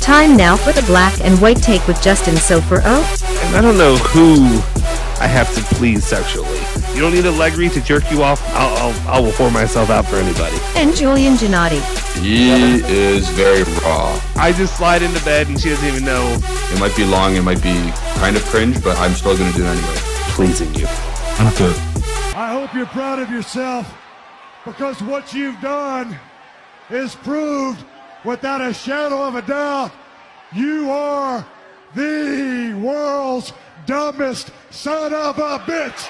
Time now for the black and white take with Justin Sofro And I don't know who I have to please sexually. You don't need Allegri to jerk you off. I will pour myself out for anybody. and Julian Gennatti. He is very raw. I just slide into bed and she doesn't even know. It might be long, it might be kind of cringe, but I'm still going to do it anyway. Pleasing you. I'm good. I hope you're proud of yourself because what you've done is proved without a shadow of a doubt you are the world's dumbest son of a bitch.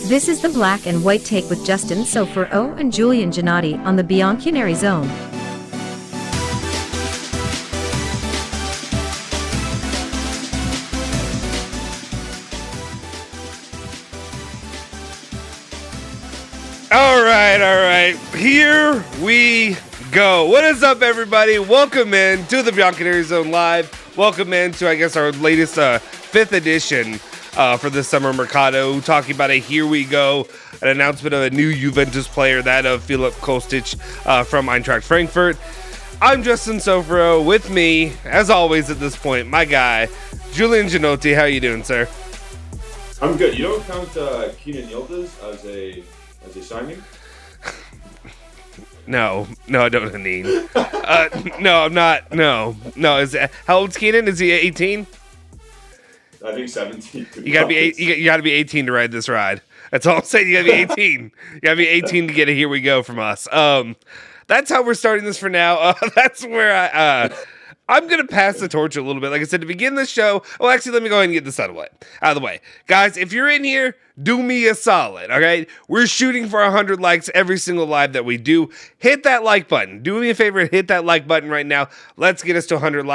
This is the black and white take with Justin Sofro and Julian Gennatti on the Bianconeri Zone. All right. Here we go. What is up, everybody? Welcome in to the Bianconeri Zone Live. Welcome in to, I guess, our latest 5th edition for the summer mercado. Talking about Here we go, an announcement of a new Juventus player, that of Philip Kostic from Eintracht Frankfurt. I'm Justin Sofro. With me, as always at this point, my guy, Julian Gennatti. How you doing, sir? I'm good. You don't count Keenan Yildiz as a signing? No, I don't, Haneen. No, I'm not. No. How old's Keenan? Is he 18? I think 17. You gotta be you gotta be 18 to ride this ride. That's all I'm saying. You gotta be 18. You gotta be 18 to get a Here we go from us. That's how we're starting this for now. That's where I'm going to pass the torch a little bit. Like I said, to begin the show, actually, let me go ahead and get this out of the way. Guys, if you're in here, do me a solid, okay? We're shooting for 100 likes every single live that we do. Hit that like button. Do me a favor, hit that like button right now. Let's get us to 100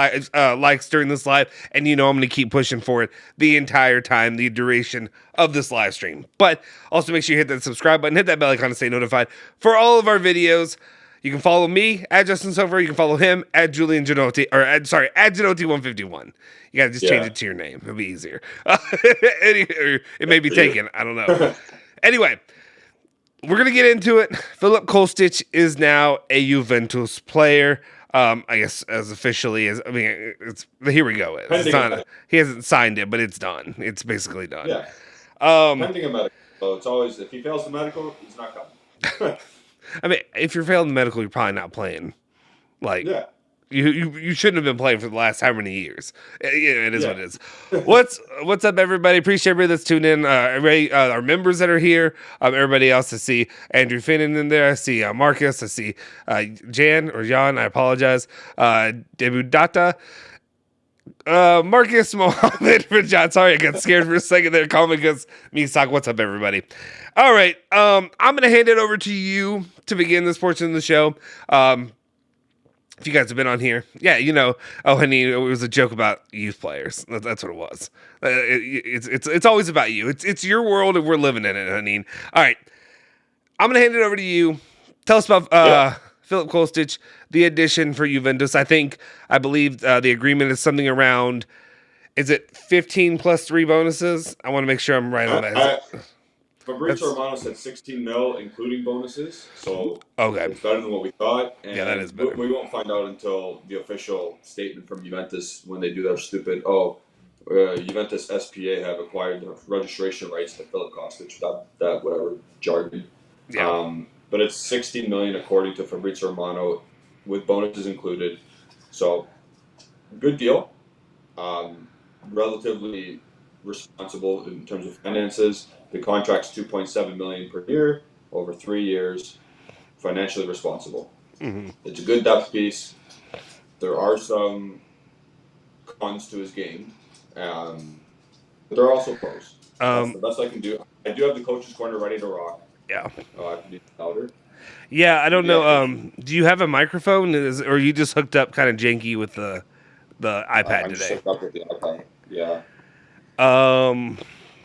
likes during this live, and I'm going to keep pushing for it the entire time, the duration of this live stream. But also make sure you hit that subscribe button, hit that bell icon to stay notified for all of our videos. You can follow me at Justin Sofro. You can follow him at Julian Gennatti, at Gennatti151. You gotta just change it to your name. It'll be easier. It may be taken. I don't know. Anyway, we're gonna get into it. Philip Kostic is now a Juventus player. I guess as officially as it's here we go. It's not, he hasn't signed it, but it's done. It's basically done. Yeah. Pending a medical. So it's always, if he fails the medical, he's not coming. I mean, if you're failing the medical, you're probably not playing. You shouldn't have been playing for the last how many years. It is what it is. What's up, everybody? Appreciate everybody that's tuned in. Everybody, our members that are here. Everybody else. I see Andrew Finnan in there. I see Marcus. I see Jan. I apologize. Debu Data. Marcus Mohammed for John. Sorry, I got scared for a second there. Call me because Misak. What's up, everybody? All right. I'm gonna hand it over to you to begin this portion of the show. If you guys have been on here, honey, it was a joke about youth players. That's what it was. It's always about you. It's your world and we're living in it, honey. All right. I'm gonna hand it over to you. Tell us about Philip Kostic, the addition for Juventus. I believe the agreement is something around, is it 15 plus 3 bonuses? I want to make sure I'm right on that. Fabrizio Romano said 16 mil, including bonuses. So okay, it's better than what we thought. And that is better. We won't find out until the official statement from Juventus when they do their stupid, Juventus SPA have acquired the registration rights to Philip Kostic, that whatever jargon. Yeah. But it's 16 million according to Fabrizio Romano, with bonuses included. So, good deal. Relatively responsible in terms of finances. The contract's 2.7 million per year over 3 years. Financially responsible. Mm-hmm. It's a good depth piece. There are some cons to his game, but there are also pros. That's the best I can do. I do have the coach's corner ready to rock. Yeah. I can be louder. Yeah, I don't know. Do you have a microphone, or you just hooked up kind of janky with the iPad I'm today? just hooked up with the iPad. Yeah.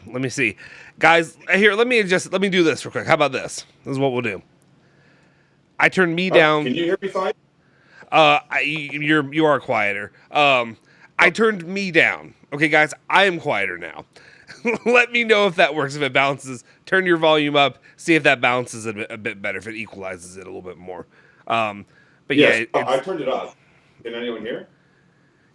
Let me see, guys. Here, let me do this real quick. How about this? This is what we'll do. I turned me down. Can you hear me fine? You are quieter. I turned me down. Okay, guys, I am quieter now. Let me know if that works, if it balances. Turn your volume up. See if that balances it a bit better, if it equalizes it a little bit more. But yes, yeah, I turned it off. Can anyone hear?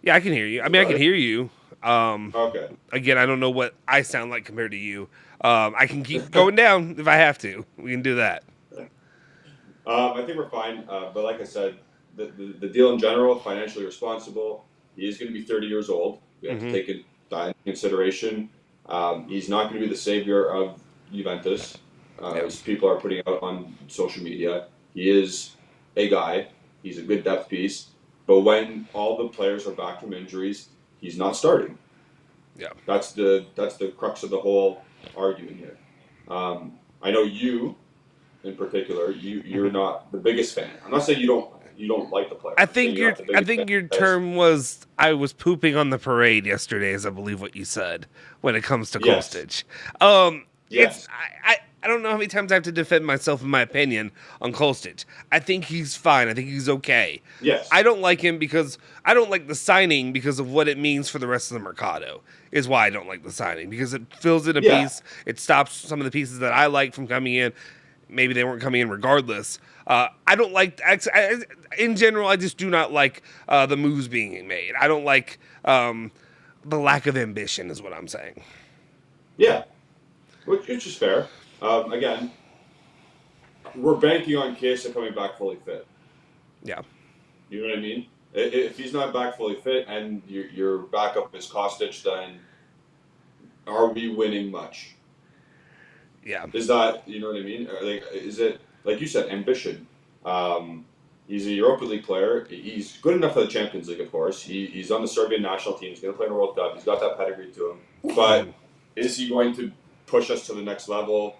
Yeah, I can hear you. I mean, I can hear you. Okay. Again, I don't know what I sound like compared to you. I can keep going down if I have to. We can do that. I think we're fine. But like I said, the deal in general, financially responsible. He is going to be 30 years old. We have to take that into consideration. He's not going to be the savior of Juventus, as people are putting out on social media. He is a guy. He's a good depth piece. But when all the players are back from injuries, he's not starting. Yeah, that's the crux of the whole argument here. I know you, in particular, you're not the biggest fan. I'm not saying you don't like the player. I think your term was I was pooping on the parade yesterday, is I believe what you said when it comes to Kostic. Yes. I don't know how many times I have to defend myself in my opinion on Kostic. I think he's fine. I think he's okay. Yes. I don't like him because I don't like the signing because of what it means for the rest of the Mercado. Is why I don't like the signing, because it fills in a piece. It stops some of the pieces that I like from coming in. Maybe they weren't coming in regardless. I don't like, in general, I just do not like the moves being made. I don't like the lack of ambition is what I'm saying. Yeah, which is fair. Again, we're banking on Chiesa coming back fully fit. Yeah. You know what I mean? If he's not back fully fit and your backup is Kostic, then are we winning much? Yeah. Is that, you know what I mean? Like, is it, like you said, ambition? He's a Europa League player. He's good enough for the Champions League, of course. He's on the Serbian national team. He's going to play in the World Cup. He's got that pedigree to him. But is he going to push us to the next level?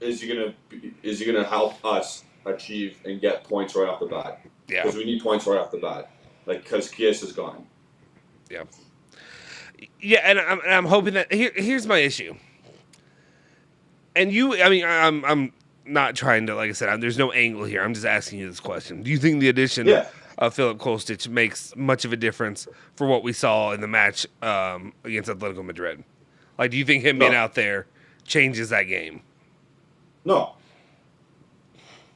Is he going to help us achieve and get points right off the bat? Yeah. Because we need points right off the bat. Like, because Chiesa is gone. Yeah. Yeah, and I'm hoping that here's my issue. And I'm not trying to, like I said, there's no angle here. I'm just asking you this question. Do you think the addition of Filip Kostic makes much of a difference for what we saw in the match against Atletico Madrid? Like, do you think him being out there changes that game? No.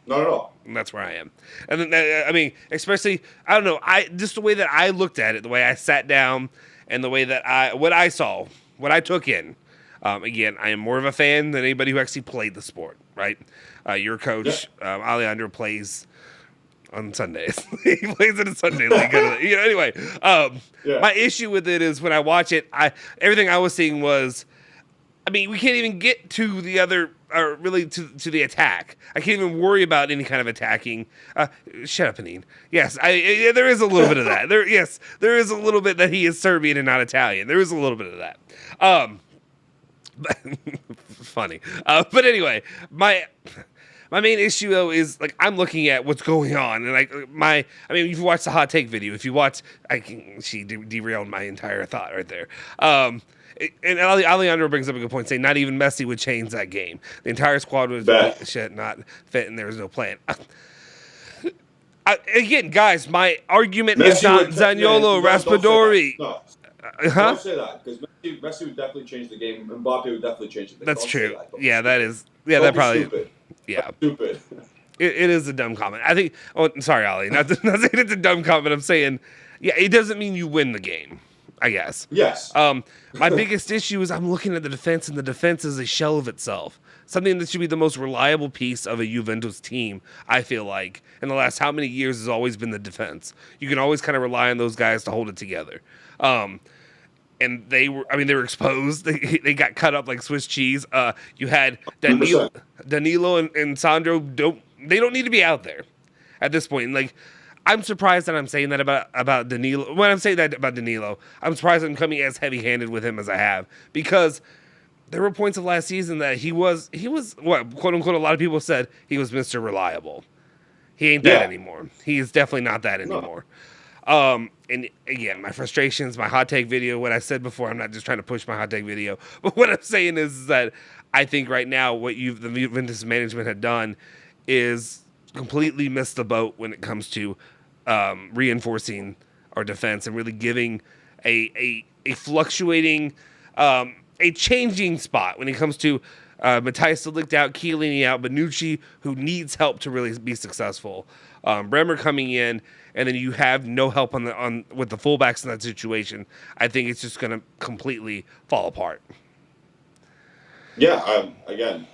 Not at all. And that's where I am. And then, especially, I don't know, just the way that I looked at it, the way I sat down, and the way that what I saw, what I took in. Again, I am more of a fan than anybody who actually played the sport, right? Your coach, Alejandro, plays on Sundays. He plays in a Sunday league. Anyway, my issue with it is when I watch it, everything I was seeing was, we can't even get to the other, or really to the attack. I can't even worry about any kind of attacking. Shut up, Anine. Yes, there is a little bit of that. There is a little bit that he is Serbian and not Italian. There is a little bit of that. Funny. But anyway, my main issue though is like I'm looking at what's going on, and if you watch the hot take video, she derailed my entire thought right there. And Alejandro brings up a good point, saying not even Messi would change that game. The entire squad was not fit, and there was no plan. Again, guys, my argument is not Zaniolo, Raspadori. Don't say that, because Messi would definitely change the game. Mbappe would definitely change the game. That's true. Yeah, that is. Yeah, that probably. Stupid. Yeah, that's stupid. It is a dumb comment. I think. Oh, sorry, Ali. Not saying it's a dumb comment. I'm saying, it doesn't mean you win the game. I guess. Yes. My biggest issue is I'm looking at the defense, and the defense is a shell of itself. Something that should be the most reliable piece of a Juventus team, I feel like, in the last how many years has always been the defense. You can always kind of rely on those guys to hold it together. And they were exposed. They got cut up like Swiss cheese. You had Danilo and Sandro. They don't need to be out there at this point. Like, I'm surprised that I'm saying that about Danilo. When I'm saying that about Danilo, I'm surprised I'm coming as heavy-handed with him as I have, because there were points of last season that he was what, quote unquote, a lot of people said he was Mr. Reliable. He ain't that anymore. He is definitely not that anymore. No. And again, my frustrations, my hot take video, what I said before, I'm not just trying to push my hot take video, but what I'm saying is that I think right now what the Juventus management had done is completely missed the boat when it comes to reinforcing our defense and really giving a fluctuating, a changing spot when it comes to Matthijs de Ligt out, Chiellini out, Bonucci, who needs help to really be successful. Bremer coming in, and then you have no help with the fullbacks in that situation. I think it's just going to completely fall apart. Yeah, again,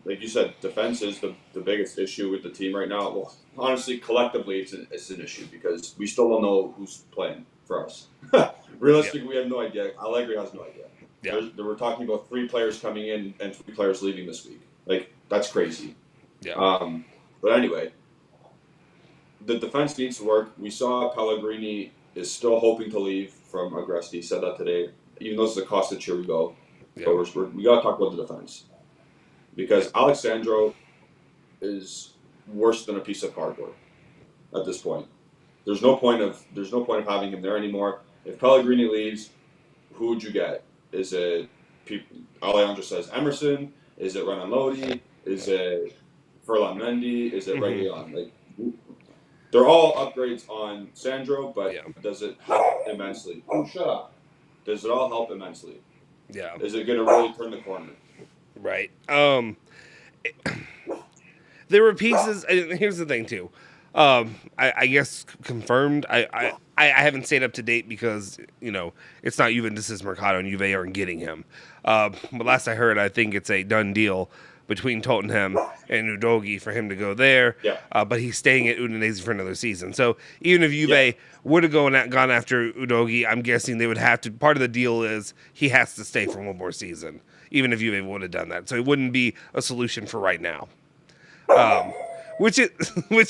like you said, defense is the biggest issue with the team right now. Well, honestly, collectively, it's an issue because we still don't know who's playing for us. Realistically, we have no idea. Allegri has no idea. Yeah. We're talking about 3 players coming in and 3 players leaving this week. Like, that's crazy. Yeah. But anyway, the defense needs to work. We saw Pellegrini is still hoping to leave from Agresti. He said that today. Even though it's a Kostic, here we go. Yeah. But we got to talk about the defense. Because Alexandro is worse than a piece of cardboard at this point. There's no point of having him there anymore. If Pellegrini leaves, who would you get? Is it Alejandro says Emerson? Is it Renan Lodi? Is it Ferland Mendy? Is it Reguilon? Like, they're all upgrades on Sandro, but does it help immensely? Oh, shut up. Does it all help immensely? Yeah. Is it going to really turn the corner? Right. There were pieces. Here's the thing too. I guess confirmed. I haven't stayed up to date because it's not Juventus' Mercado and Juve aren't getting him. But last I heard, I think it's a done deal between Tottenham and Udogie for him to go there. Yeah. But he's staying at Udinese for another season. So even if Juve would have gone after Udogie, I'm guessing they would have to. Part of the deal is he has to stay for one more season, even if Juve would have done that. So it wouldn't be a solution for right now. Which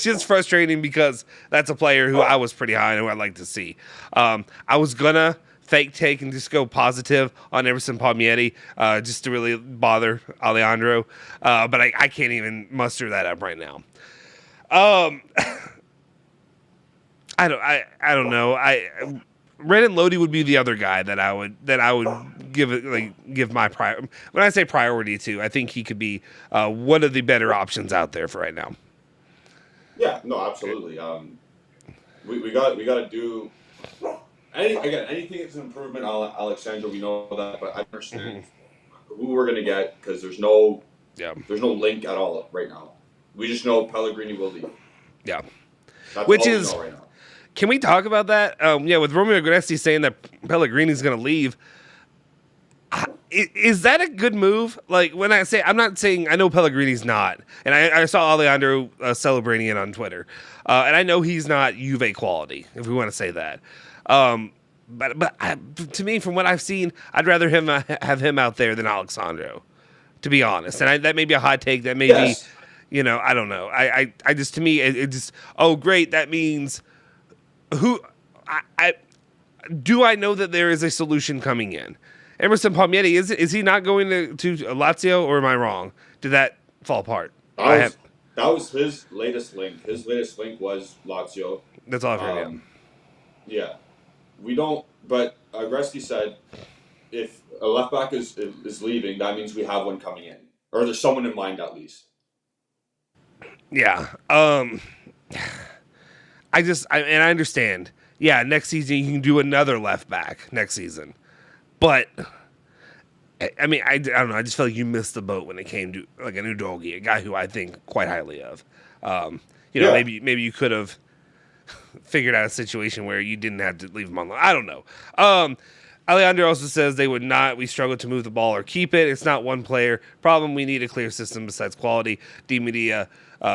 is frustrating because that's a player who I was pretty high on, who I'd like to see. I was gonna fake take and just go positive on Emerson Palmieri just to really bother Alejandro, but I can't even muster that up right now. I don't know. Renan Lodi would be the other guy that I would give my when I say priority to. I think he could be one of the better options out there for right now. Yeah, no, absolutely. We got to do anything that's an improvement on Alexandro. We know that, but I understand who we're gonna get because there's no link at all right now. We just know Pellegrini will leave. Yeah, that's which all is. We know right now. Can we talk about that? With Romeo Agresti saying that Pellegrini's going to leave, is that a good move? Like, when I say, I'm not saying, I know Pellegrini's not, and I saw Alejandro celebrating it on Twitter, and I know he's not Juve quality, if we want to say that. But to me, from what I've seen, I'd rather have him out there than Alexandro, to be honest. And that may be a hot take. That may be, I don't know. I just, to me, it just, oh, great, that means... Do I know that there is a solution coming in? Emerson Palmieri, is he not going to Lazio, or am I wrong? Did that fall apart? That was his latest link. His latest link was Lazio. That's all I've heard. Yeah, we don't. But Agresti said if a left back is leaving, that means we have one coming in, or there's someone in mind at least. Yeah. I understand. Yeah, next season you can do another left back next season. But, I mean, I don't know. I just feel like you missed the boat when it came to, like, an Udogie, a guy who I think quite highly of. Maybe you could have figured out a situation where you didn't have to leave him on loan. I don't know. Alejandro also says we struggle to move the ball or keep it. It's not one player problem. We need a clear system besides quality. Di Maria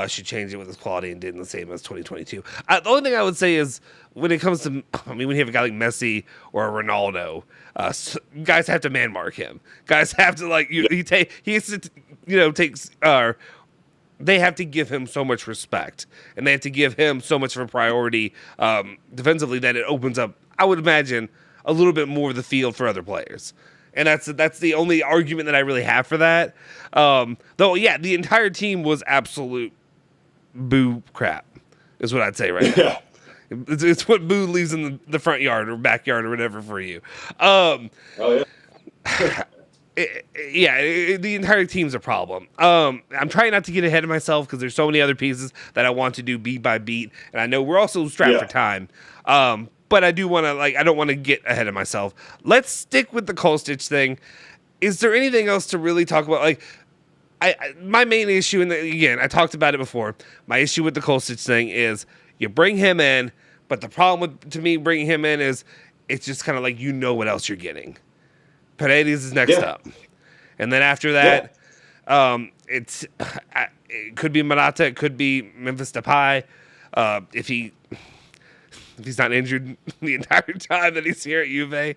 should change it with his quality and did the same as 2022. The only thing I would say is when it comes to, when you have a guy like Messi or Ronaldo, guys have to man mark him. Guys have to they have to give him so much respect, and they have to give him so much of a priority defensively that it opens up, I would imagine, a little bit more of the field for other players. And that's the only argument that I really have for that. The entire team was absolute boo crap, is what I'd say right now. It's what boo leaves in the front yard or backyard or whatever for you. The entire team's a problem. I'm trying not to get ahead of myself because there's so many other pieces that I want to do beat by beat, and I know we're also strapped for time. But I do want to, I don't want to get ahead of myself. Let's stick with the Kostic thing. is there anything else to really talk about? Like, my main issue, and again, I talked about it before. My issue with the Kostic thing is you bring him in, but the problem to me bringing him in is it's just kind of like what else you're getting. Paredes is next up, and then after that, it could be Morata, it could be Memphis Depay, if he's not injured the entire time that he's here at Juve,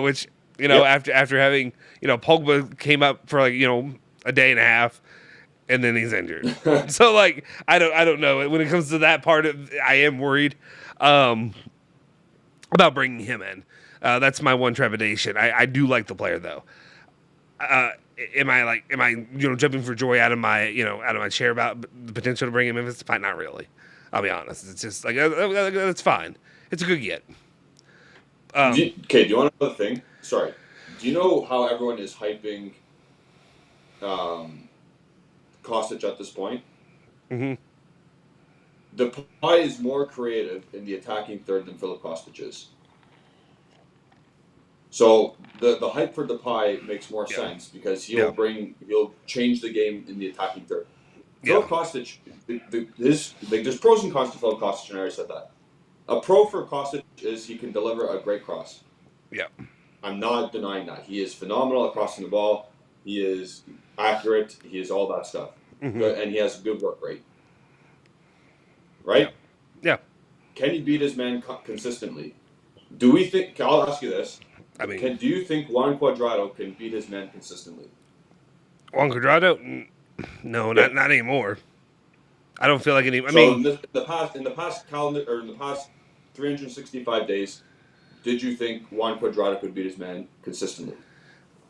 which after having Pogba came up for like a day and a half, and then he's injured. So like I don't know. When it comes to that part I am worried about bringing him in. That's my one trepidation. I do like the player though. Am I jumping for joy out of my chair about the potential to bring him in? Memphis Depay? Not really. I'll be honest. It's just like it's fine. It's a good get. Do you want another thing? Sorry. Do you know how everyone is hyping Kostic at this point? Mm-hmm. Depay is more creative in the attacking third than Philip Kostic is. So the hype for Depay makes more sense because he'll change the game in the attacking third. Philip Kostic, there's pros and cons to Philip Kostic, and I already said that. A pro for Kostic is he can deliver a great cross. Yeah. I'm not denying that. He is phenomenal at crossing the ball. He is accurate. He is all that stuff. Mm-hmm. And he has a good work rate. Right? Yeah. Can he beat his man consistently? Do we think... I'll ask you this. I mean... do you think Juan Cuadrado can beat his man consistently? Juan Cuadrado? No, not anymore. I don't feel like any... in the past calendar, or in the past 365 days, did you think Juan Cuadrado could beat his man consistently?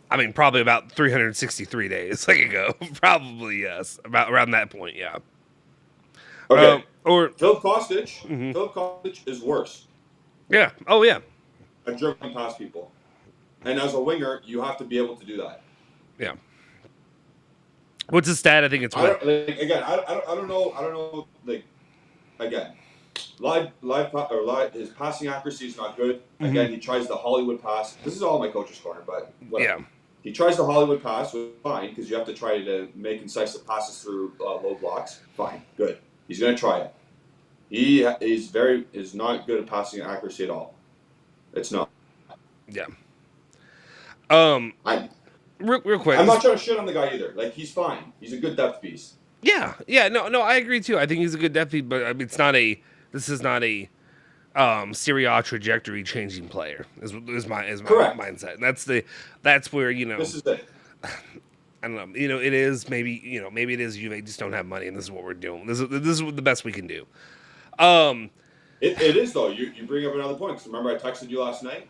I mean, probably about 363 days ago. Probably, yes. Around that point, yeah. Okay. Or Philip Kostic. Mm-hmm. Philip Kostic is worse. Yeah. Oh, yeah. At dribbling past people. And as a winger, you have to be able to do that. Yeah. What's his stat? I think it's I don't know. Like, again, his passing accuracy is not good. Mm-hmm. Again, he tries the Hollywood pass. This is all my coach's corner, but whatever. Yeah. He tries the Hollywood pass, which is fine because you have to try to make incisive passes through low blocks. Fine, good. He's going to try it. He is not good at passing accuracy at all. It's not. Yeah. Real quick. I'm not trying to shit on the guy either. Like, he's fine. He's a good depth piece. Yeah. No, I agree too. I think he's a good depth piece, but I mean, this is not a Serie A trajectory changing player. Is my mindset. And that's where This is it. I don't know. It is maybe it is Juve just don't have money, and this is what we're doing. This is the best we can do. It is though. You bring up another point because remember I texted you last night.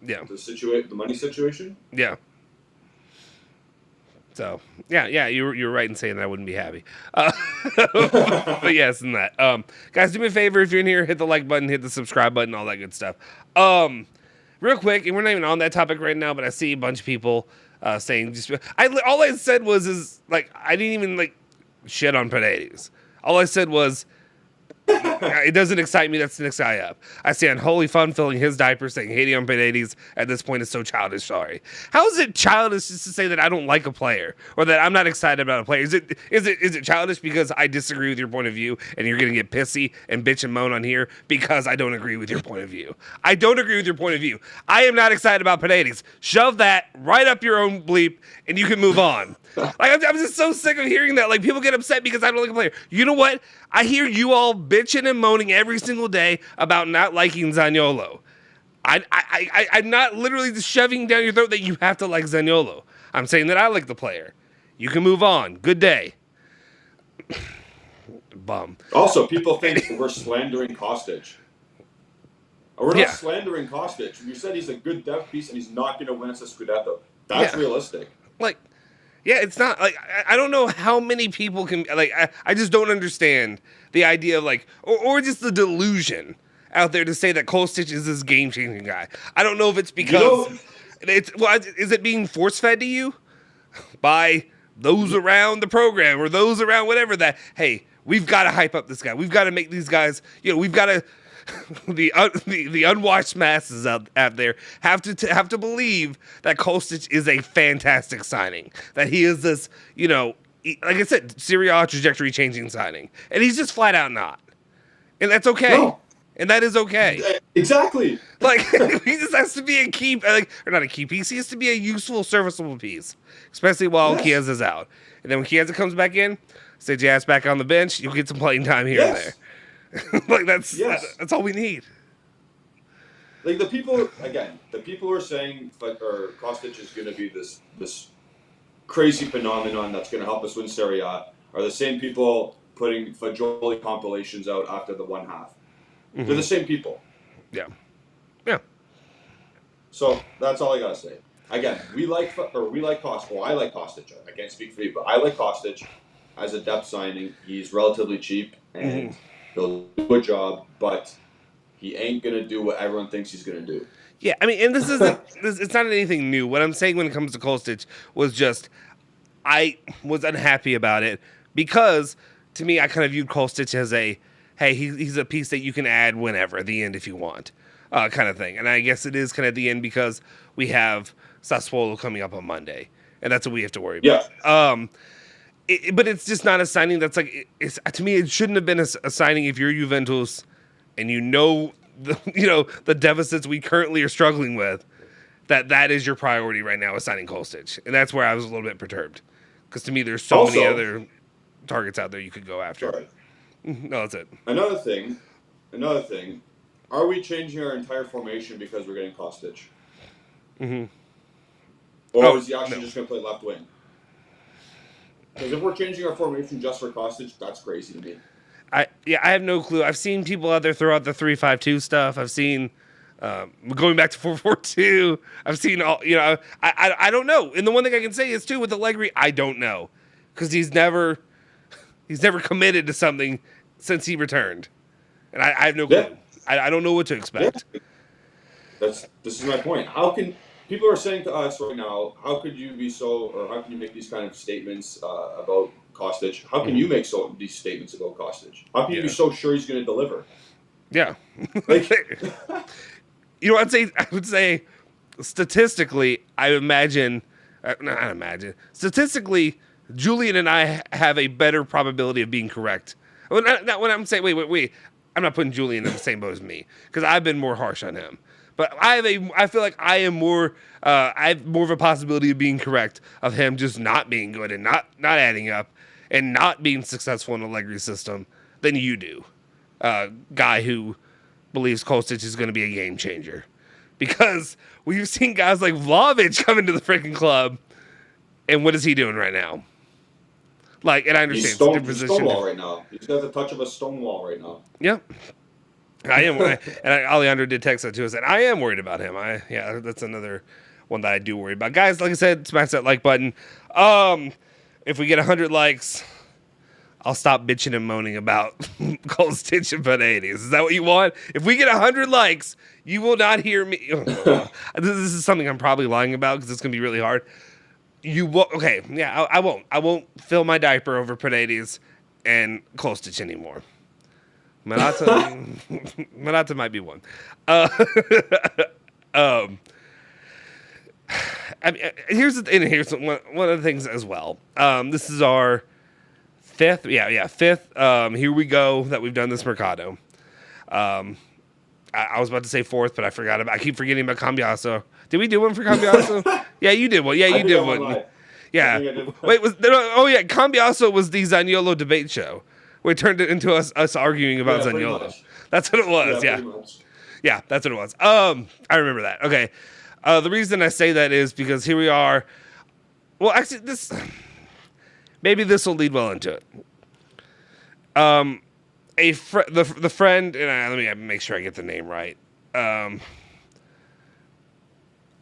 The money situation. Yeah. So yeah, you're right in saying that I wouldn't be happy. But yes, in that. Guys, do me a favor if you're in here, hit the like button, hit the subscribe button, all that good stuff. Real quick, and we're not even on that topic right now, but I see a bunch of people saying all I said was I didn't even shit on Paredes. All I said was it doesn't excite me. That's the next guy up. I see Unholy Fun filling his diaper saying hating on Paredes at this point is so childish. Sorry. How is it childish just to say that I don't like a player or that I'm not excited about a player? Is it childish because I disagree with your point of view and you're going to get pissy and bitch and moan on here because I don't agree with your point of view? I don't agree with your point of view. I am not excited about Paredes. Shove that right up your own bleep and you can move on. I'm just so sick of hearing that. People get upset because I don't like a player. You know what? I hear you all bitching and moaning every single day about not liking Zaniolo. I'm not literally just shoving down your throat that you have to like Zaniolo. I'm saying that I like the player. You can move on. Good day. Bum. Also, people think we're slandering Kostic. We're not slandering Kostic. You said he's a good depth piece and he's not going to win us a Scudetto. That's realistic. Yeah, it's not I don't know how many people can I just don't understand the idea of or just the delusion out there to say that Kostic is this game changing guy. I don't know if it's because is it being force fed to you by those around the program or those around whatever that hey, we've got to hype up this guy. We've got to make these guys, we've got to the unwashed masses out there have to believe that Kostic is a fantastic signing. That he is this, like I said, Serie A trajectory changing signing, and he's just flat out not, and that's okay. No. And that is okay. Exactly. Like, he just has to be a key, or not a key piece. He has to be a useful, serviceable piece, especially while Chiesa's out. And then when Chiesa comes back in, sit your ass back on the bench. You'll get some playing time here and there. Like that's all we need. Like the people who are saying Kostic is going to be this crazy phenomenon that's going to help us win Serie A are the same people putting Fagioli compilations out after the one half. Mm-hmm. They're the same people. Yeah. So that's all I gotta say. Again, we like Kostic. Well, I like Kostic. I can't speak for you, but I like Kostic as a depth signing. He's relatively cheap and he'll do a job, but he ain't gonna do what everyone thinks he's gonna do. Yeah, I mean, and it's not anything new. What I'm saying when it comes to Kostic was just I was unhappy about it because to me I kind of viewed Kostic as hey, he's a piece that you can add whenever, at the end if you want, kind of thing. And I guess it is kind of at the end because we have Sassuolo coming up on Monday, and that's what we have to worry about. But it's just not a signing that's like, to me, it shouldn't have been a signing if you're Juventus and the deficits we currently are struggling with, that is your priority right now is signing Kostic. And that's where I was a little bit perturbed. Because to me, there's so many other targets out there you could go after. Sorry. No, that's it. Another thing, are we changing our entire formation because we're getting Kostic? Mm-hmm. Or is he actually just going to play left wing? Because if we're changing our formation just for Kostic, that's crazy to me. I have no clue. I've seen people out there throw out the 3-5-2 stuff. I've seen going back to 4-4-2. I've seen all. I don't know. And the one thing I can say is too with Allegri, I don't know because he's never committed to something since he returned, and I have no clue. Yeah. I don't know what to expect. Yeah. This is my point. How can people are saying to us right now? How could you make these kind of statements about Kostic? How can you make these statements about Kostic? How can you be so sure he's going to deliver? Yeah, like, I would say statistically, statistically, Julian and I have a better probability of being correct. When I'm saying, wait, I'm not putting Julian in the same boat as me because I've been more harsh on him. But I feel like I have more of a possibility of being correct of him just not being good and not adding up and not being successful in Allegri's system than you do. Guy who believes Kostic is going to be a game changer. Because we've seen guys like Vlahovic come into the freaking club, and what is he doing right now? Like, and I understand he's Stonewall right now. He's got the touch of a Stonewall right now. Yep. I am, and Alejandro did text that to us, and I am worried about him. That's another one that I do worry about. Guys, like I said, smash that like button. If we get 100 likes, I'll stop bitching and moaning about Kostic and Paredes. Is that what you want? If we get 100 likes, you will not hear me. This is something I'm probably lying about because it's going to be really hard. You will. Okay, yeah, I won't. I won't fill my diaper over Paredes and Kostic anymore. Manata might be one. I mean, here's one of the things as well. This is our fifth. Here we go that we've done this Mercado. I was about to say fourth, but I forgot I keep forgetting about Cambiaso. Did we do one for Cambiaso? Yeah, you did one. Yeah, you did one. Yeah. Wait, Cambiaso was the Zaniolo debate show. We turned it into us arguing about Zaniolo. That's what it was. Yeah, that's what it was. I remember that. Okay. The reason I say that is because here we are. Well, actually, maybe this will lead well into it. The friend, and let me make sure I get the name right.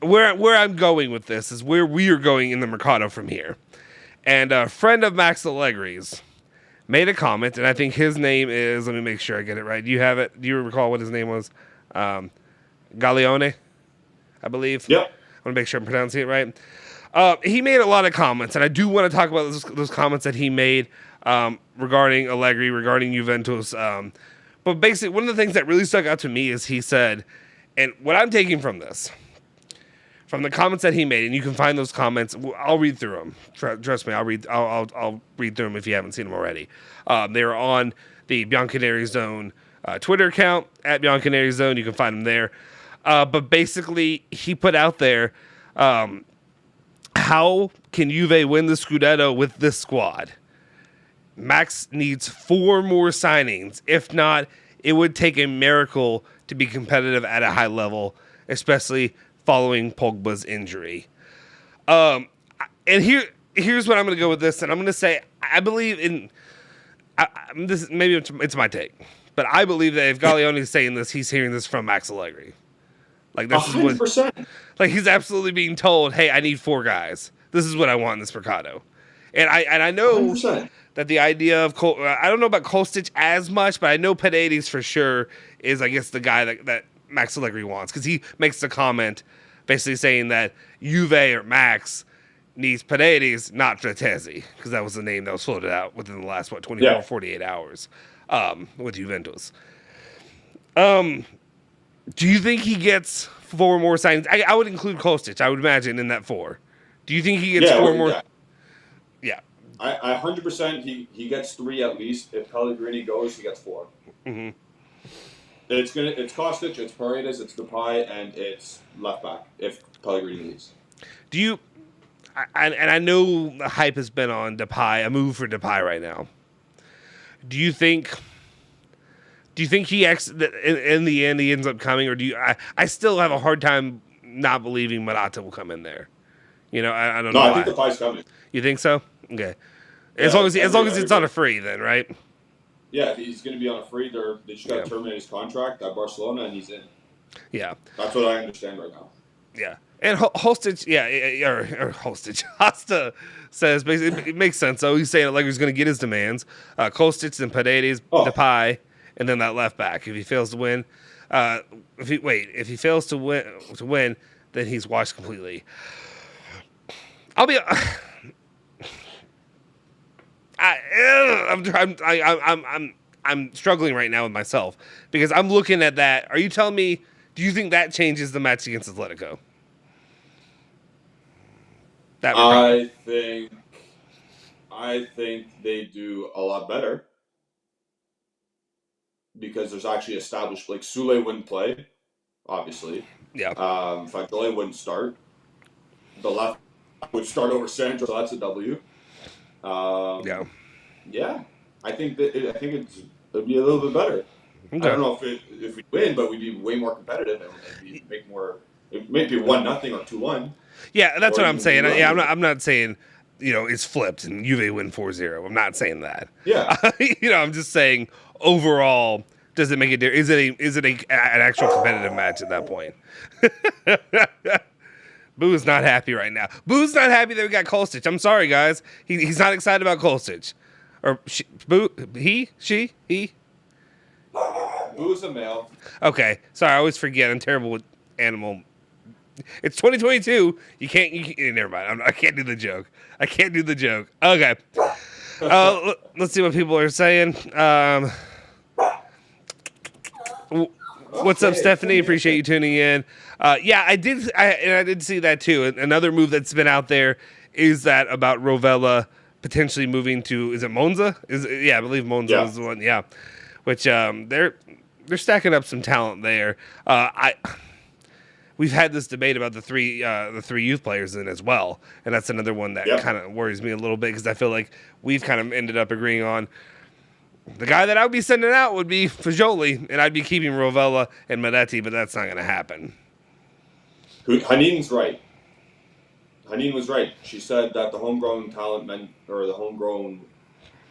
Where I'm going with this is where we are going in the Mercado from here. And a friend of Max Allegri's made a comment, and I think his name is, let me make sure I get it right. Do you have it? Do you recall what his name was? Gaglione, I believe. Yep. I want to make sure I'm pronouncing it right. He made a lot of comments, and I do want to talk about those comments that he made regarding Allegri, regarding Juventus, But basically, one of the things that really stuck out to me is he said, and what I'm taking from this, from the comments that he made, and you can find those comments. I'll read through them. Trust me, I'll read through them if you haven't seen them already. They are on the Bianconeri Zone Twitter account at Bianconeri Zone. You can find them there. But basically, he put out there, how can Juve win the Scudetto with this squad? Max needs 4 more signings. If not, it would take a miracle to be competitive at a high level, especially following Pogba's injury. And here's what I'm going to go with this, and I'm going to say I believe in this. Maybe it's my take, but I believe that if Gallioni is saying this, he's hearing this from Max Allegri. Like this 100%. is what, like he's absolutely being told, "Hey, I need 4 guys. This is what I want in this Mercado." And I know 100%. that the idea of I don't know about Kostic as much, but I know Paredes for sure is, I guess, the guy that Max Allegri wants, because he makes the comment basically saying that Juve or Max needs Paredes, not Fratesi, because that was the name that was floated out within the last 24, 48 hours with Juventus. Do you think he gets 4 more signings? I would include Kostic, I would imagine, in that 4. Do you think he gets 4 more? Yeah. I 100%. He gets 3 at least. If Pellegrini goes, he gets 4. Mm-hmm. It's Kostic, it's Paredes, it's Depay, and it's left back if Pellegrini leaves. Do you? I know the hype has been on Depay, a move for Depay right now. Do you think he in the end he ends up coming, or do you? I still have a hard time not believing Morata will come in there. You know, I don't know. No, I think Depay's coming. You think so? Okay. As long as it's on a free, then, right? Yeah, if he's going to be on a free, they just got to terminate his contract at Barcelona, and he's in. Yeah. That's what I understand right now. Yeah. And Hostage, or Hostage, Hosta says, basically, it makes sense, though. He's saying Allegri's going to get his demands. Kostic and Paredes, Depay, and then that left back. If he fails to win, if he fails to win, then he's washed completely. I'm struggling right now with myself because I'm looking at that. Are you telling me? Do you think that changes the match against Atletico? I think they do a lot better because there's actually established. Like Sule wouldn't play, obviously. Yeah. Fagioli wouldn't start. The left would start over Sandro, so that's a W. Yeah. I think it'd be a little bit better. Okay. I don't know if we win, but we'd be way more competitive and we'd make more. It may be 1-0 or 2-1. Yeah, that's what I'm saying. Yeah, I'm not saying it's flipped and Juve win 4-0. I'm not saying that. Yeah. I'm just saying overall, does it make a difference? Is it an actual competitive match at that point? Boo's not happy right now. Boo's not happy that we got Kostic. I'm sorry, guys. He's not excited about Kostic. Or Boo? She? Boo's a male. Okay. Sorry, I always forget. I'm terrible with animal. It's 2022. You can't. Never mind. I can't do the joke. Okay. Let's see what people are saying. What's up, Stephanie? Appreciate you tuning in. Yeah, I did see that too. Another move that's been out there is that about Rovella potentially moving to, is it Monza? I believe Monza is the one. Yeah, which they're stacking up some talent there. We've had this debate about the three youth players in as well, and that's another one that kind of worries me a little bit because I feel like we've kind of ended up agreeing on the guy that I would be sending out would be Fagioli, and I'd be keeping Rovella and Moretti, but that's not going to happen. Haneen's right. Haneen was right. She said that the homegrown talent meant, or the homegrown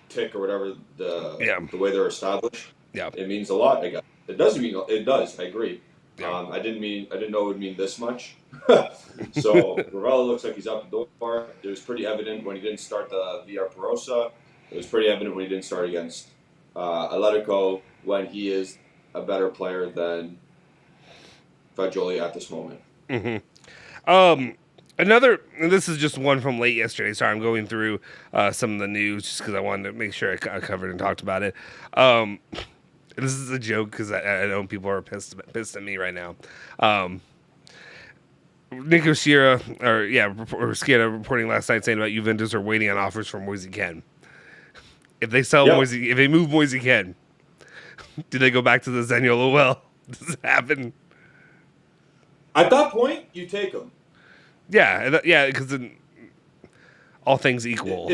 tick or whatever, the way they're established, it means a lot, I guess. It does, I agree. Yeah. I didn't know it would mean this much. So Rovella looks like he's up the door. It was pretty evident when he didn't start the VR Perosa. It was pretty evident when he didn't start against Atletico, when he is a better player than Fagioli at this moment. Mm-hmm. Another, and this is just one from late yesterday. Sorry, I'm going through some of the news just because I wanted to make sure I covered and talked about it. and this is a joke because I know people are pissed at me right now. Nico Sierra, Schiera reporting last night saying about Juventus are waiting on offers from Moise Kean. If they sell if they move Moise Kean, do they go back to the Zaniolo well? Does it happen? At that point, you take him. Yeah, because all things equal.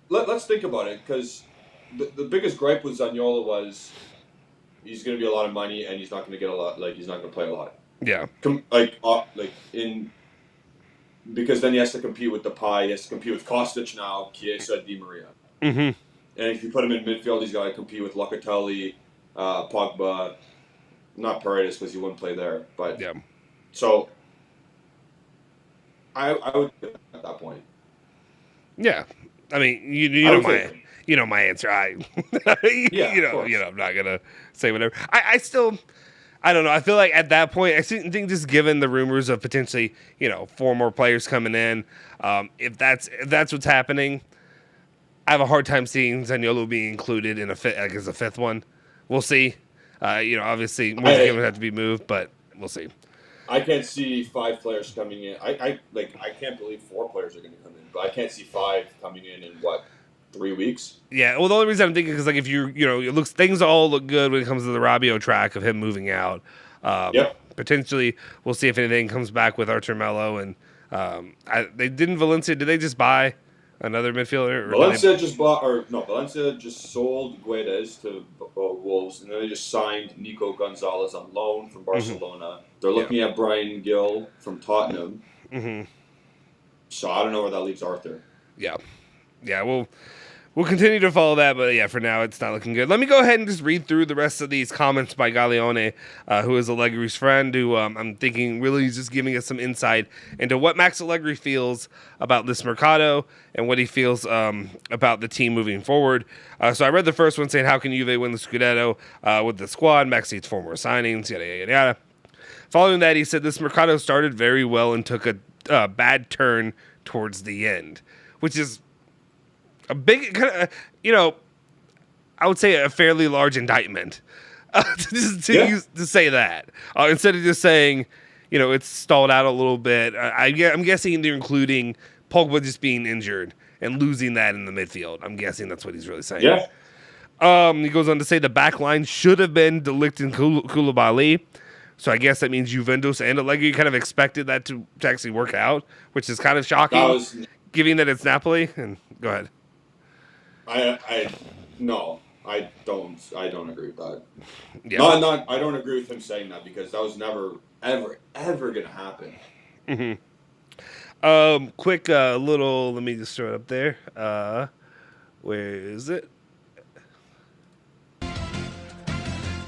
Let's think about it, because the biggest gripe with Zaniolo was he's going to be a lot of money and he's not going to get a lot. Like, he's not going to play a lot. Yeah. Because then he has to compete with Depay, he has to compete with Kostic now, Chiesa, Di Maria. Mm-hmm. And if you put him in midfield, he's got to compete with Locatelli, Pogba, not Paredes because he wouldn't play there. But yeah. So I would at that point. Yeah, I mean, you know my answer. I'm not gonna say whatever. I still. I don't know. I feel like at that point, I think just given the rumors of potentially, 4 more players coming in, if that's what's happening, I have a hard time seeing Zaniolo being included in as a 5th one. We'll see. Obviously, more would have to be moved, but we'll see. I can't see 5 players coming in. I can't believe 4 players are going to come in, but I can't see 5 coming in 3 weeks. Yeah, well, the only reason I'm thinking is if things all look good when it comes to the Rabiot track of him moving out. Potentially, we'll see if anything comes back with Artur Melo and Valencia. Did they just buy another midfielder? Valencia just sold Guedes to Wolves, and then they just signed Nico Gonzalez on loan from Barcelona. Mm-hmm. They're looking at Brian Gill from Tottenham. Mm-hmm. So I don't know where that leaves Arthur. Yeah. We'll continue to follow that, but for now it's not looking good. Let me go ahead and just read through the rest of these comments by Gaglione, who is Allegri's friend, who I'm thinking really is just giving us some insight into what Max Allegri feels about this Mercato and what he feels about the team moving forward. So I read the first one saying, how can Juve win the Scudetto with the squad? Max needs 4 more signings, yada, yada, yada. Following that, he said this Mercato started very well and took a bad turn towards the end, which is a big, I would say a fairly large indictment to say that. Instead of just saying, it's stalled out a little bit. I'm guessing they're including Pogba just being injured and losing that in the midfield. I'm guessing that's what he's really saying. Yeah. He goes on to say the back line should have been De Ligt and Koulibaly. So I guess that means Juventus and Allegri kind of expected that to actually work out, which is kind of shocking, given that it's Napoli. And go ahead. I don't agree with that. Yeah. I don't agree with him saying that, because that was never ever gonna happen. Mm-hmm. Quick little, let me just throw it up there. Where is it?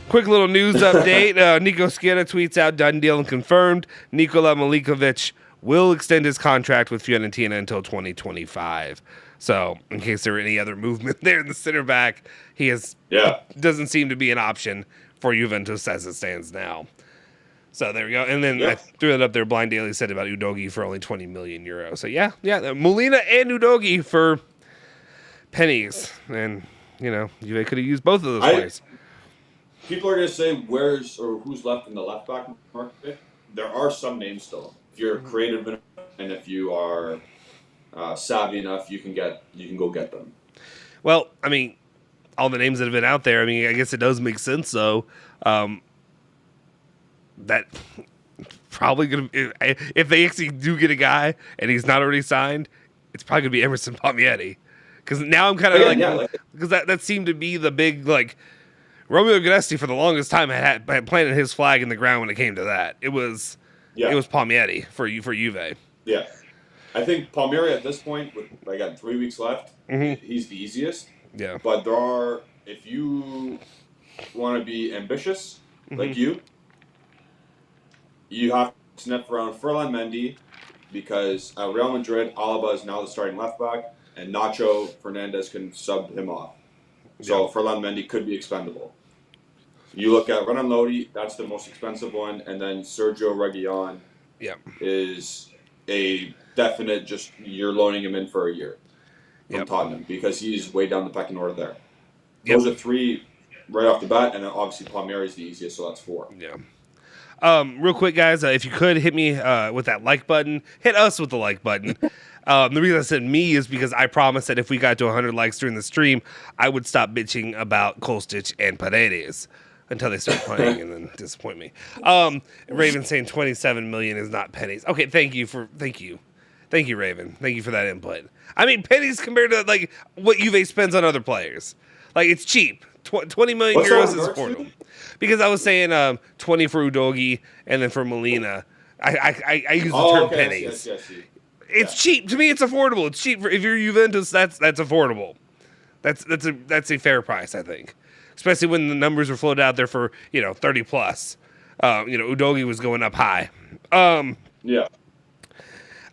Quick little news update. Nico Schiera tweets out, done deal and confirmed. Nikola Milikovic will extend his contract with Fiorentina until 2025. So, in case there were any other movement there in the center back, doesn't seem to be an option for Juventus as it stands now. So there we go. And then I threw it up there. Blind Daily said about Udogi for only 20 million euros. So Molina and Udogi for pennies. And, Juve could have used both of those players. People are going to say who's left in the left back market. There are some names still. If you're creative enough and if you are savvy enough, you can go get them. Well, I mean, all the names that have been out there, I mean, I guess it does make sense, though. That probably going to, if they actually do get a guy and he's not already signed, it's probably going to be Emerson Palmieri. Because now I'm kind of because that seemed to be the big, Romeo Gnesti for the longest time had planted his flag in the ground when it came to that. It was Palmieri for Juve. Yeah. I think Palmieri at this point, with 3 weeks left, he's the easiest. Yeah. But if you want to be ambitious, like you have to sniff around Ferland Mendy, because at Real Madrid, Alaba is now the starting left back, and Nacho Fernandez can sub him off. So Ferland Mendy could be expendable. You look at Renan Lodi, that's the most expensive one, and then Sergio Reguilon is a definite, just you're loaning him in for a year from Tottenham, because he's way down the pecking order there. Those are 3 right off the bat, and then obviously Palmieri is the easiest, so that's 4. Yeah. Real quick, guys, if you could hit me with that like button, hit us with the like button. The reason I said me is because I promised that if we got to 100 likes during the stream, I would stop bitching about Kostic and Paredes until they start playing and then disappoint me. Raven saying 27 million is not pennies. Okay, thank you, Raven. Thank you for that input. I mean, pennies compared to like what Juve spends on other players. Like, it's cheap. 20 million euros is affordable. Because I was saying 20 for Udogi and then for Molina. I use the term pennies. Yes. It's cheap. To me, it's affordable. It's cheap. If you're Juventus, that's affordable. That's a fair price, I think. Especially when the numbers were floated out there for, 30 plus. Udogi was going up high. Yeah.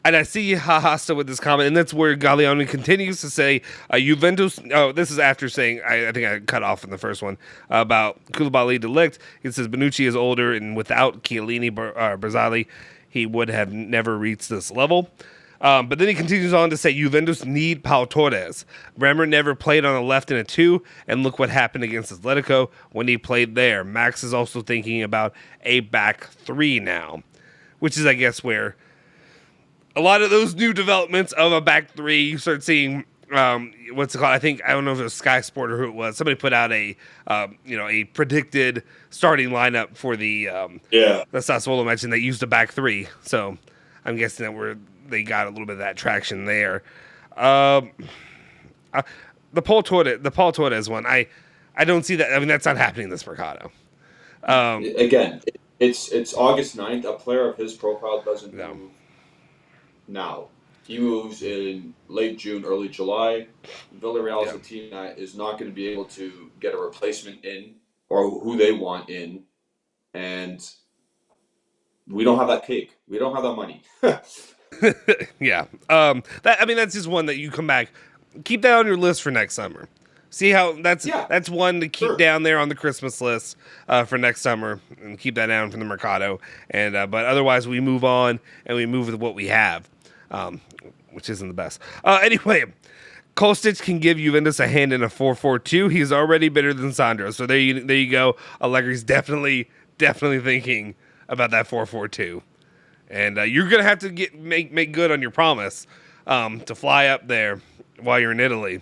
And I see Hasta with this comment, and that's where Galliani continues to say, Juventus, this is after saying, I think I cut off in the first one, about Koulibaly de Ligt. He says, Bonucci is older, and without Chiellini, Barzali, he would have never reached this level. But then he continues on to say, Juventus need Pau Torres. Bremer never played on the left in a 2, and look what happened against Atletico when he played there. Max is also thinking about a back 3 now, which is, I guess, where a lot of those new developments of a back 3, you start seeing, what's it called? I don't know if it was Sky Sport or who it was. Somebody put out a predicted starting lineup for the Sassuolo match, and they used a back 3. So I'm guessing that they got a little bit of that traction there. The Paul Torres one, I don't see that. I mean, that's not happening this Mercado. Again, it's August 9th. A player of his profile doesn't move now. He moves in late June, early July. Villarreal is a team that is not going to be able to get a replacement in or who they want in. And we don't have that cake. We don't have that money. Yeah. That's just one that you come back. Keep that on your list for next summer. See how that's one to keep down there on the Christmas list for next summer, and keep that down from the Mercado. And but otherwise, we move on and we move with what we have, which isn't the best. Anyway, Kostic can give Juventus a hand in a 4-4-2. He's already better than Sandro. So there you go. Allegri's definitely thinking about that 4-4-2. And you're gonna have to make good on your promise to fly up there while you're in Italy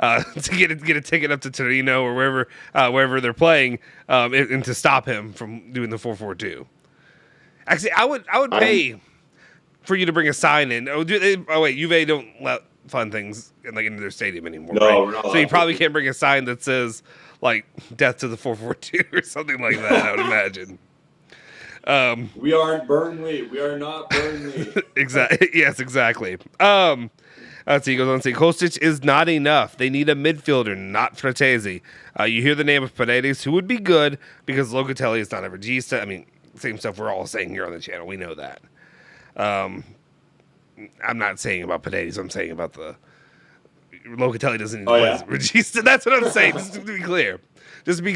to get a ticket up to Torino or wherever they're playing, and to stop him from doing the 4-4-2. Actually, I would pay for you to bring a sign in. Wait, Juve don't let fun things into their stadium anymore. No, right? we're not. So you probably can't bring a sign that says like "Death to the 4-4-2" or something like that. I would imagine. We aren't Burnley. We are not Burnley. Exactly. Yes, exactly. Let's see. He goes on to say, Kostic is not enough. They need a midfielder, not Fratesi. You hear the name of Paredes, who would be good because Locatelli is not a regista. I mean, same stuff we're all saying here on the channel. We know that. I'm not saying about Paredes. I'm saying about the Locatelli doesn't need to play as a regista. That's what I'm saying. Just to be clear. We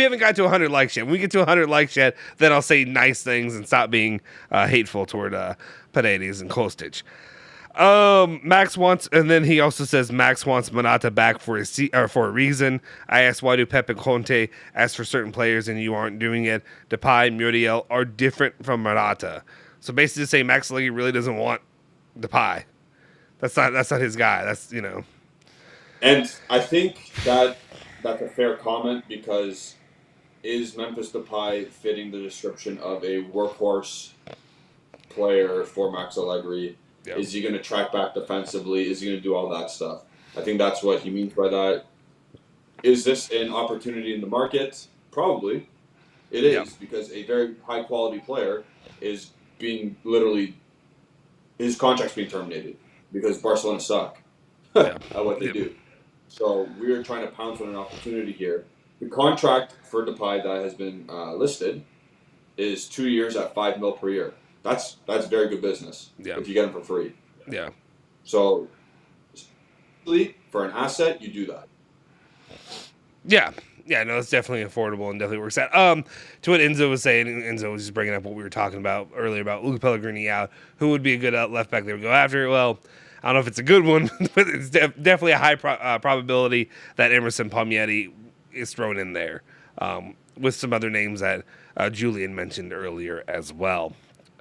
haven't got to 100 likes yet. When we get to 100 likes yet, then I'll say nice things and stop being hateful toward Paredes and Kostic. Max wants, and then he also says Max wants Monata back for a reason. I asked, why do Pep and Conte ask for certain players and you aren't doing it? Depay, Muriel are different from Monata. So basically, to say Max Allegri really doesn't want Depay. That's not his guy. That's And I think that's a fair comment, because is Memphis Depay fitting the description of a workhorse player for Max Allegri? Yep. Is he going to track back defensively? Is he going to do all that stuff? I think that's what he means by that. Is this an opportunity in the market? Probably. It is, because a very high-quality player is being his contract's being terminated because Barcelona suck at what they do. So we are trying to pounce on an opportunity here. The contract for Depay that has been listed is 2 years at $5 million per year. That's very good business if you get him for free. Yeah. So for an asset, you do that. Yeah. Yeah, no, it's definitely affordable and definitely works out. To what Enzo was saying, Enzo was just bringing up what we were talking about earlier about Luca Pellegrini out. Who would be a good left back they would go after? Well, I don't know if it's a good one, but it's definitely a high probability that Emerson Palmieri is thrown in there, with some other names that Julian mentioned earlier as well.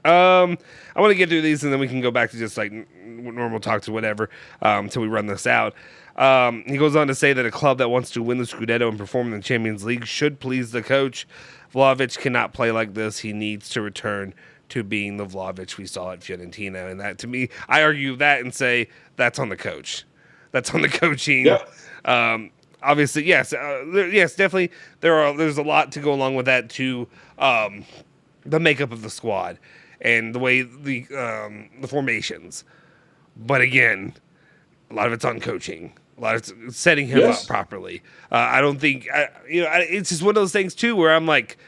I want to get through these and then we can go back to just like normal talks or whatever until we run this out. He goes on to say that a club that wants to win the Scudetto and perform in the Champions League should please the coach. Vlahovic cannot play like this. He needs to return to being the Vlahovic we saw at Fiorentina. And that, to me, I argue that and say that's on the coach. That's on the coaching. Yeah. Obviously, yes, yes, definitely. There's a lot to go along with that too. The makeup of the squad and the way the formations. But again, a lot of it's on coaching. A lot of it's setting him up properly. I don't think it's just one of those things too where I'm like,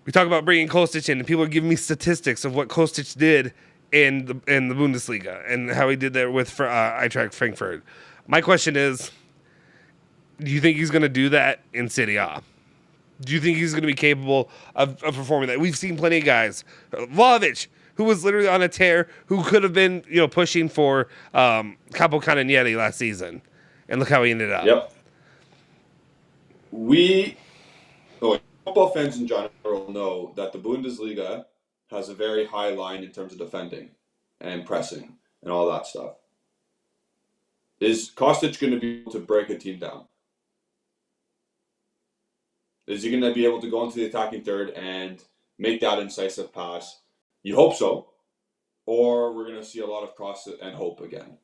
we talk about bringing Kostic in, and people are giving me statistics of what Kostic did in the Bundesliga and how he did there with Eintracht Frankfurt. My question is, do you think he's going to do that in Serie A? Do you think he's going to be capable of performing that? We've seen plenty of guys. Vlahovic, who was literally on a tear, who could have been pushing for Capo Canonieri last season. And look how he ended up. Yep. Football fans in general know that the Bundesliga has a very high line in terms of defending and pressing and all that stuff. Is Kostic going to be able to break a team down? Is he going to be able to go into the attacking third and make that incisive pass? You hope so. Or we're going to see a lot of cross and hope again.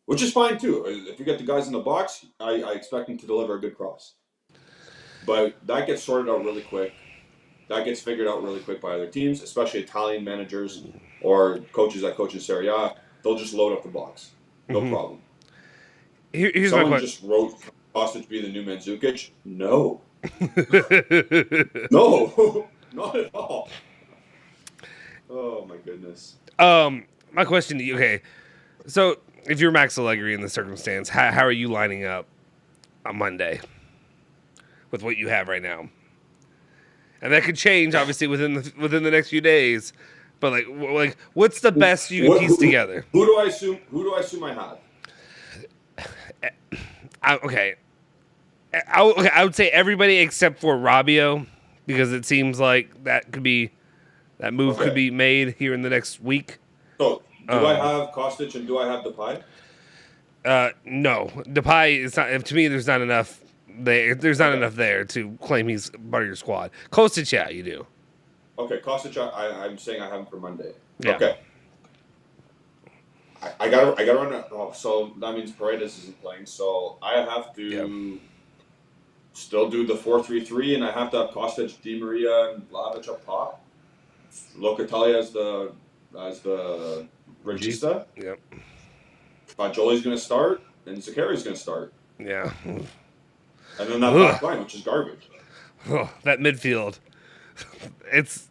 Which is fine too. If you get the guys in the box, I expect them to deliver a good cross. But that gets sorted out really quick. That gets figured out really quick by other teams, especially Italian managers or coaches that coach in Serie A. They'll just load up the box. No problem. Here's Someone my question. just wrote Kostic be the new Mandzukic. No. No. Not at all. Oh, my goodness. My question to you, okay. So, if you're Max Allegri in this circumstance, how are you lining up on Monday with what you have right now? And that could change, obviously, within the next few days. But like, what's the best you can piece together? Who do I assume I have? I would say everybody except for Rabiot, because it seems like that move could be made here in the next week. So, do I have Kostic and do I have Depay? No, Depay is not. To me, there's not enough. There's not enough there to claim he's part of your squad. Kostic, yeah, you do. Okay, Kostic, I'm saying I have him for Monday. Yeah. Okay. I gotta run. So that means Paredes isn't playing. So I have to still do the 4-3-3, and I have to have Kostic, Di Maria, and Vlahovic up top. Locatelli as the regista. Yep. Fagioli's going to start, and Zakari's going to start. Yeah. And then that back line, which is garbage. Oh, that midfield. It's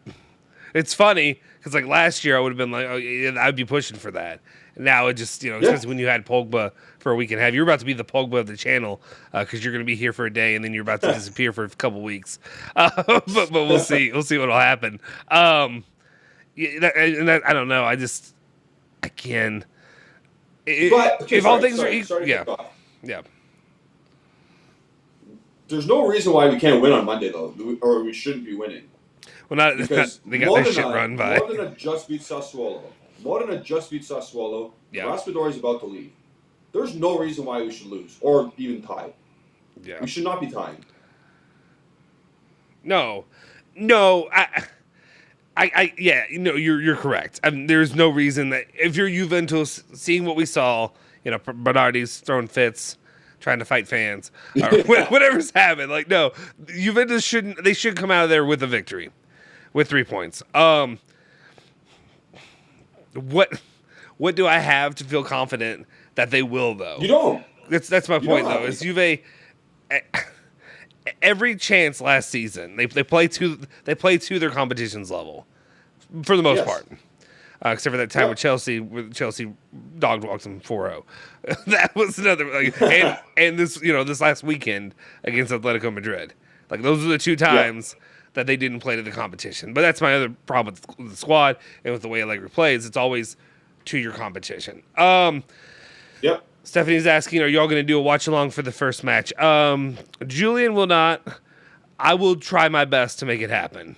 funny because like last year I would have been like, oh, yeah, I'd be pushing for that. Now it just, especially when you had Pogba for a week and a half, you're about to be the Pogba of the channel because you're going to be here for a day and then you're about to disappear for a couple weeks. But we'll see. We'll see what'll happen. I don't know. I can. If all things are equal, yeah. There's no reason why we can't win on Monday though, or we shouldn't be winning. Well, they got their shit run by. Modena just beat Sassuolo. Yeah. Raspadori is about to leave. There's no reason why we should lose or even tie. Yeah. We should not be tying. No, you're correct. I mean, there's no reason that if you're Juventus, seeing what we saw, Bernardi's throwing fits, trying to fight fans, or whatever's happened. Like, no, Juventus should come out of there with a victory, with 3 points. What do I have to feel confident that they will, though? You don't. That's my point, though. Is Juve every chance last season they play to their competition's level for the most part, except for that time with Chelsea, where Chelsea dog walked them 4-0. That was another and this this last weekend against Atletico Madrid. Like those are the two times that they didn't play to the competition. But that's my other problem with the squad and with the way Allegri plays. It's always to your competition. Yep. Stephanie's asking, are y'all going to do a watch along for the first match? Julian will not. I will try my best to make it happen.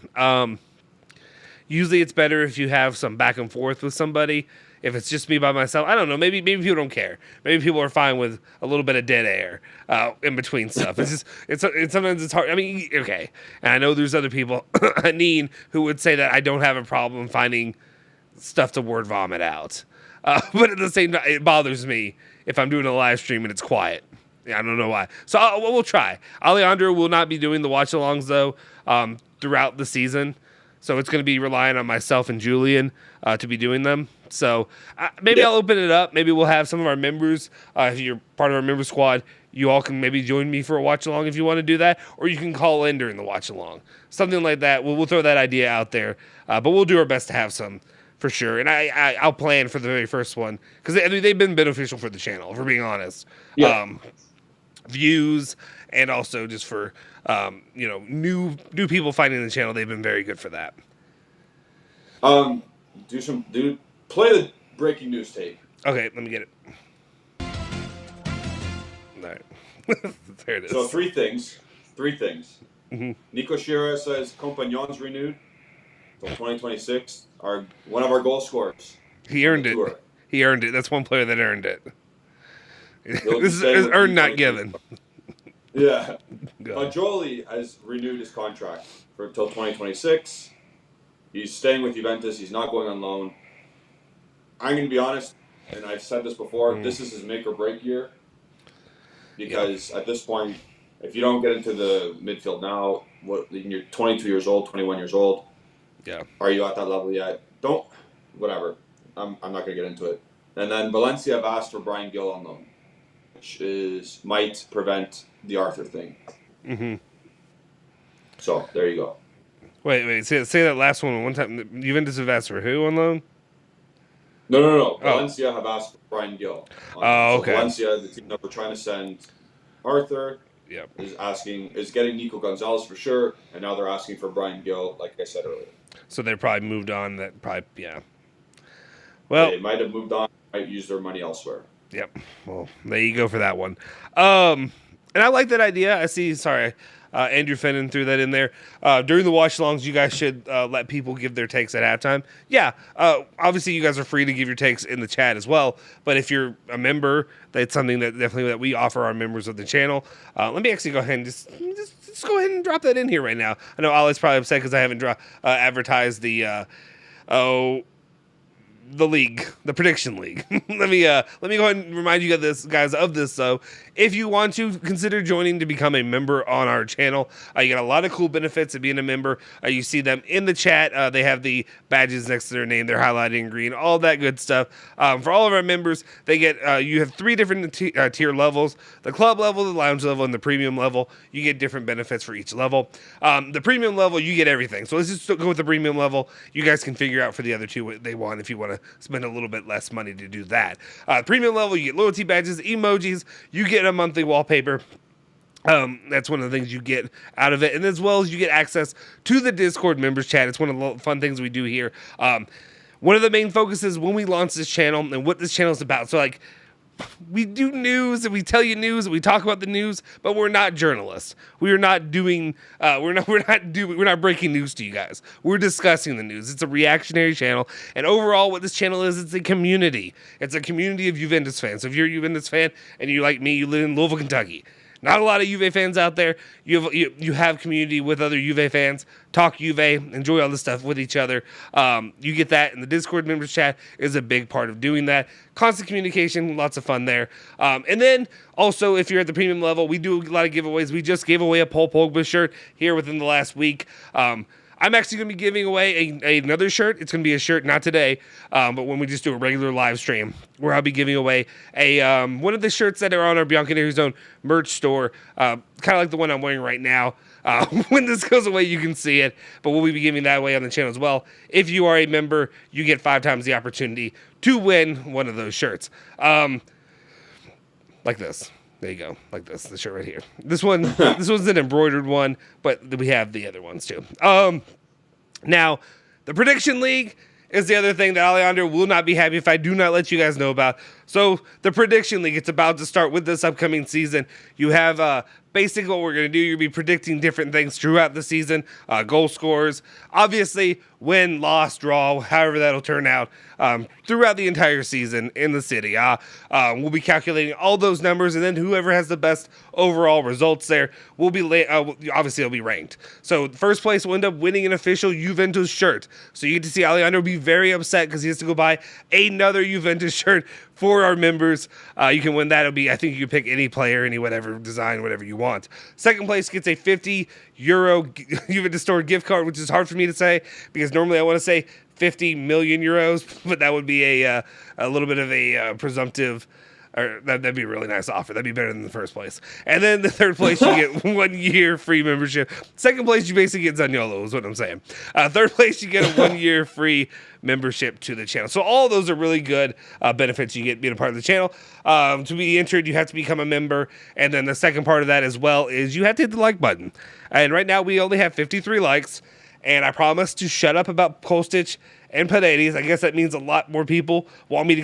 Usually it's better if you have some back and forth with somebody. If it's just me by myself, I don't know. Maybe people don't care. Maybe people are fine with a little bit of dead air in between stuff. It's sometimes it's hard. I mean, okay. And I know there's other people, Aneen, who would say that I don't have a problem finding stuff to word vomit out. But at the same time, it bothers me if I'm doing a live stream and it's quiet. I don't know why. So we'll try. Alejandro will not be doing the watch-alongs, though, throughout the season. So it's going to be relying on myself and Julian to be doing them. So maybe I'll open it up. Maybe we'll have some of our members. If you're part of our member squad, you all can maybe join me for a watch-along if you want to do that. Or you can call in during the watch-along. Something like that. We'll throw that idea out there. But we'll do our best to have some. For sure, and I'll plan for the very first one because they've been beneficial for the channel, if we're being honest. Yeah. Views and also just for new people finding the channel, they've been very good for that. Play the breaking news tape. Okay, let me get it. All right, there it is. So three things. Mm-hmm. Nico Shira says Compagnons renewed till 2026. One of our goal scorers. He earned it. He earned it. That's one player that earned it. This is earned, not given. Yeah. Jolie has renewed his contract until 2026. He's staying with Juventus. He's not going on loan. I'm going to be honest, and I've said this before, this is his make or break year. Because at this point, if you don't get into the midfield now, you're 22 years old, 21 years old. Yeah. Are you at that level yet? Whatever. I'm not going to get into it. And then Valencia have asked for Brian Gill on loan, which might prevent the Arthur thing. Mm-hmm. So, there you go. Wait. Say that last one time. Juventus have asked for who on loan? No. Valencia have asked for Brian Gill. Okay. So Valencia, the team that we're trying to send Arthur, is getting Nico Gonzalez for sure, and now they're asking for Brian Gill, like I said earlier. So they probably moved on. Well, they might have moved on. Might use their money elsewhere. Yep. Well, there you go for that one. And I like that idea. I see. Sorry, Andrew Fenton threw that in there. During the watch-alongs, you guys should let people give their takes at halftime. Yeah. Obviously, you guys are free to give your takes in the chat as well. But if you're a member, that's something that we offer our members of the channel. Let me actually go ahead and just go ahead and drop that in here right now. I know Ollie's probably upset because I haven't advertised the league, the prediction league. let me go ahead and remind you guys of this. So if you want to consider joining to become a member on our channel, you get a lot of cool benefits of being a member. You see them in the chat. They have the badges next to their name. They're highlighted in green, all that good stuff. For all of our members, they get, you have 3 different tier levels: the club level, the lounge level, and the premium level. You get different benefits for each level. The premium level, you get everything. So let's just go with the premium level. You guys can figure out for the other two what they want if you want to spend a little bit less money to do that. Premium level, you get loyalty badges, emojis, you get a monthly wallpaper. That's one of the things you get out of it. And as well as you get access to the Discord members chat. It's one of the fun things we do here. One of the main focuses when we launch this channel and what this channel is about. So like, we do news and we tell you news and we talk about the news, but we're not journalists. We are not doing we're not breaking news to you guys. We're discussing the news. It's a reactionary channel, and overall what this channel is, it's a community. It's a community of Juventus fans. So if you're a Juventus fan and you like me, you live in Louisville, Kentucky. Not a lot of Juve fans out there. You have community with other Juve fans. Talk Juve. Enjoy all this stuff with each other. You get that, and the Discord members chat is a big part of doing that. Constant communication, lots of fun there. And then also, if you're at the premium level, we do a lot of giveaways. We just gave away a Paul Pogba shirt here within the last week. I'm actually going to be giving away another shirt. It's going to be a shirt, not today, but when we just do a regular live stream, where I'll be giving away one of the shirts that are on our Bianconeri Zone merch store, kind of like the one I'm wearing right now. When this goes away, you can see it, but we'll be giving that away on the channel as well. If you are a member, you get 5 times the opportunity to win one of those shirts. Like this. There you go, like this, the shirt right here. This one's an embroidered one, but we have the other ones too. Now, the Prediction League is the other thing that Alejandro will not be happy if I do not let you guys know about. So the prediction league, it's about to start with this upcoming season. You have basically what we're going to do. You'll be predicting different things throughout the season, goal scores, obviously win, loss, draw, however that'll turn out throughout the entire season in the city. We'll be calculating all those numbers, and then whoever has the best overall results there will be obviously it'll be ranked. So first place will end up winning an official Juventus shirt. So you get to see Alejandro be very upset because he has to go buy another Juventus shirt for our members. You can win that. It'll be, I think you can pick any player, any whatever design, whatever you want. Second place gets a €50 Juventus store gift card, which is hard for me to say because normally I want to say 50 million euros, but that would be a little bit of a presumptive, or that'd be a really nice offer. That'd be better than the first place. And then the third place, you get 1 year free membership. Second place, you basically get Zaniolo, is what I'm saying. Third place, you get a 1 year free membership to the channel. So all of those are really good benefits you get being a part of the channel. To be entered, you have to become a member. And then the second part of that as well is you have to hit the like button. And right now, we only have 53 likes. And I promise to shut up about Kostic and Paredes. I guess that means a lot more people want me to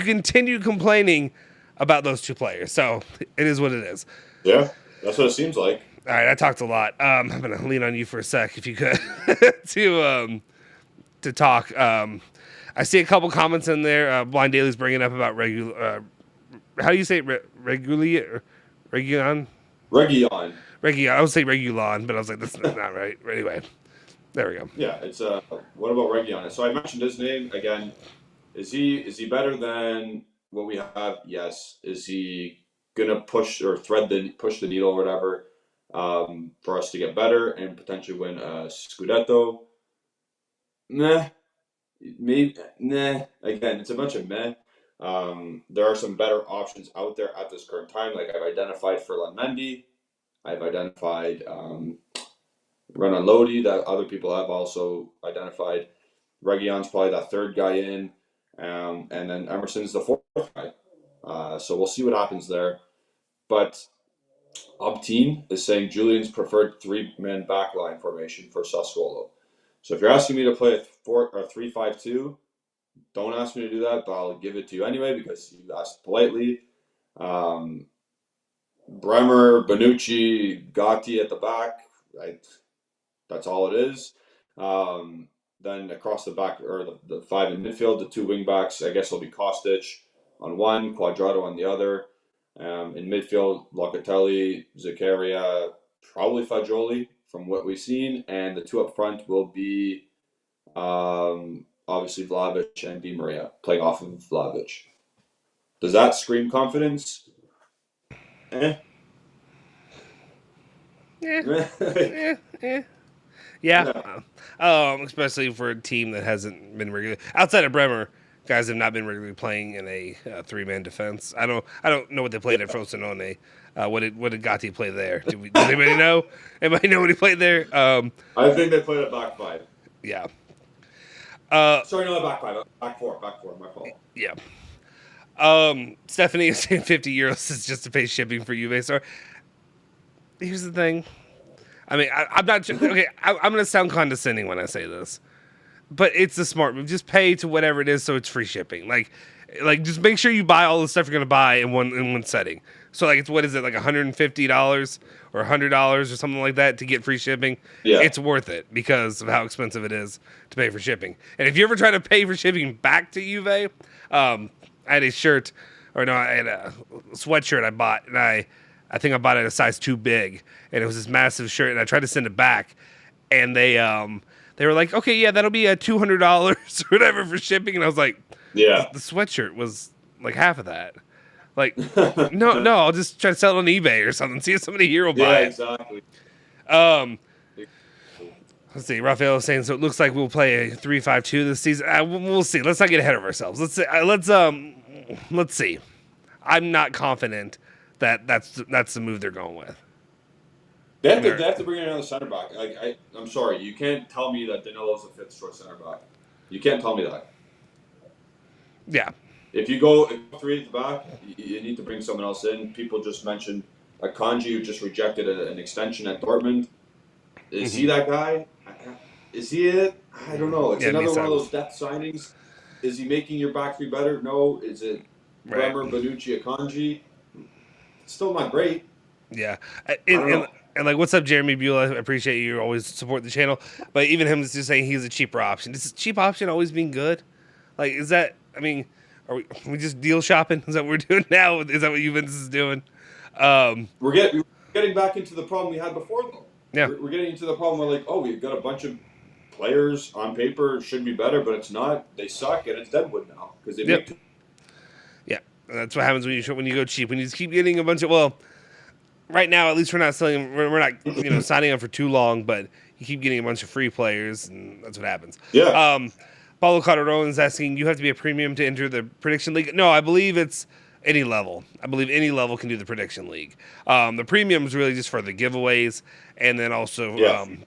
continue complaining about those two players. So it is what it is. Yeah, that's what it seems like. All right, I talked a lot. I'm going to lean on you for a sec, if you could, to talk. I see a couple comments in there. Blind Daily's bringing up about how do you say it? Regulion? Region. I would say Regulon, but I was like, that's not right. Anyway, there we go. Yeah, it's what about Region? So I mentioned his name again. Is he better than what we have? Yes. Is he gonna push the needle or whatever for us to get better and potentially win a Scudetto? Nah. Maybe nah. Again, it's a bunch of meh. There are some better options out there at this current time. Like I've identified Ferland Mendy. I've identified Renan Lodi that other people have also identified. Region's probably that third guy in, and then Emerson's the fourth guy. So we'll see what happens there. But Obtine is saying Julian's preferred 3-man backline formation for Sassuolo. So if you're asking me to play a 3-5-2, don't ask me to do that, but I'll give it to you anyway because you asked politely. Bremer, Bonucci, Gatti at the back. That's all it is. Then across the back, or the 5 in midfield, the 2 wing backs, I guess it'll be Kostic on one, Quadrado on the other. In midfield, Locatelli, Zakaria, probably Fagioli from what we've seen. And the 2 up front will be obviously Vlahovic and Di Maria, playing off of Vlahovic. Does that scream confidence? Yeah. Especially for a team that hasn't been regularly outside of Bremer. Guys have not been regularly playing in a 3-man defense. I don't know what they played at Frosinone. What did Gatti play there? Does anybody know? Anybody know what he played there? I think they played a back 5. Yeah. Sorry, not a back 5. Back 4. My fault. Yeah. Stephanie is saying €50 is just to pay shipping for Juve. So here's the thing. I mean, I'm not okay. I'm going to sound condescending when I say this, but it's a smart move. Just pay to whatever it is, so it's free shipping. Like just make sure you buy all the stuff you're going to buy in one setting. So like, what is it, like $150 or $100 or something like that to get free shipping? Yeah, it's worth it because of how expensive it is to pay for shipping. And if you ever try to pay for shipping back to Juve, I had a shirt, I had a sweatshirt I bought, and I think I bought it in a size too big, and it was this massive shirt, and I tried to send it back, and they were like, okay, yeah, that'll be $200 or whatever for shipping, and I was like, yeah, the sweatshirt was like half of that. Like, no, I'll just try to sell it on eBay or something, see if somebody here will buy it. Exactly. Let's see. Raphael is saying, so it looks like we'll play a 3-5-2 this season. We'll see. Let's not get ahead of ourselves. Let's see. I'm not confident that that's the move they're going with. They have to bring in another center back. I'm sorry, you can't tell me that Danilo's a 5th choice center back. You can't tell me that. Yeah. If you go 3 at the back, you need to bring someone else in. People just mentioned Akanji, who just rejected an extension at Dortmund. Is he that guy? Is he it? I don't know. It's Yeah, another me one of too. those depth signings. Is he making your back three better? No. Is it Right. Bremer, Bonucci, Akanji? It's still not great. Yeah, I don't know. and like, what's up, Jeremy Buell? I appreciate you always support the channel, but even him is just saying he's a cheaper option. Is a cheap option always being good? Like, is that? I mean, are we just deal shopping? Is that what we're doing now? Is that what Juventus is doing? We're getting back into the problem we had before, though. Yeah. We're getting into the problem where, like, oh, we've got a bunch of players on paper should be better, but it's not. They suck, and it's Deadwood now because they Yep. make. Yeah, and that's what happens when you go cheap. When you just keep getting a bunch of right now at least we're not selling. We're not signing up for too long, but you keep getting a bunch of free players, and that's what happens. Yeah. Paulo Calderon is asking, you have to be a premium to enter the prediction league. No, I believe it's any level. I believe any level can do the prediction league. The premium is really just for the giveaways, and then also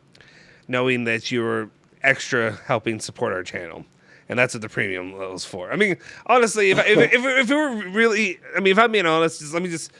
knowing that you're extra helping support our channel. And that's what the premium level's for. I mean, honestly, if it were really, I mean, if I'm being honest, let me just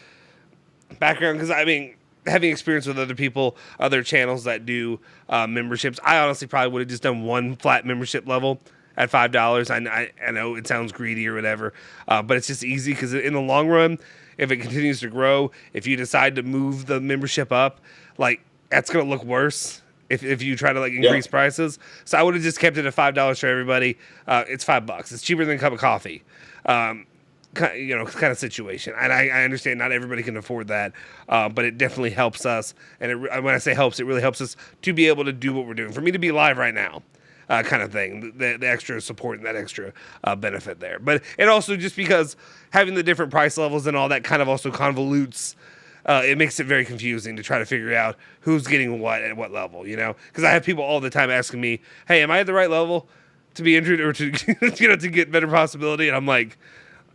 background, because I mean, having experience with other people, other channels that do memberships, I honestly probably would have just done one flat membership level at $5. I know it sounds greedy or whatever, but it's just easy because in the long run, if it continues to grow, if you decide to move the membership up, like, that's going to look worse if you try to like increase prices. So I would have just kept it at $5 for everybody. It's $5. It's cheaper than a cup of coffee. Kind of situation. And I understand not everybody can afford that, but it definitely helps us. And when I say helps, it really helps us to be able to do what we're doing. For me to be live right now, kind of thing, the extra support and that extra benefit there. But it also, just because having the different price levels and all that kind of also convolutes, it makes it very confusing to try to figure out who's getting what at what level, you know? Because I have people all the time asking me, hey, am I at the right level to be entered or to, to get better possibility? And I'm like,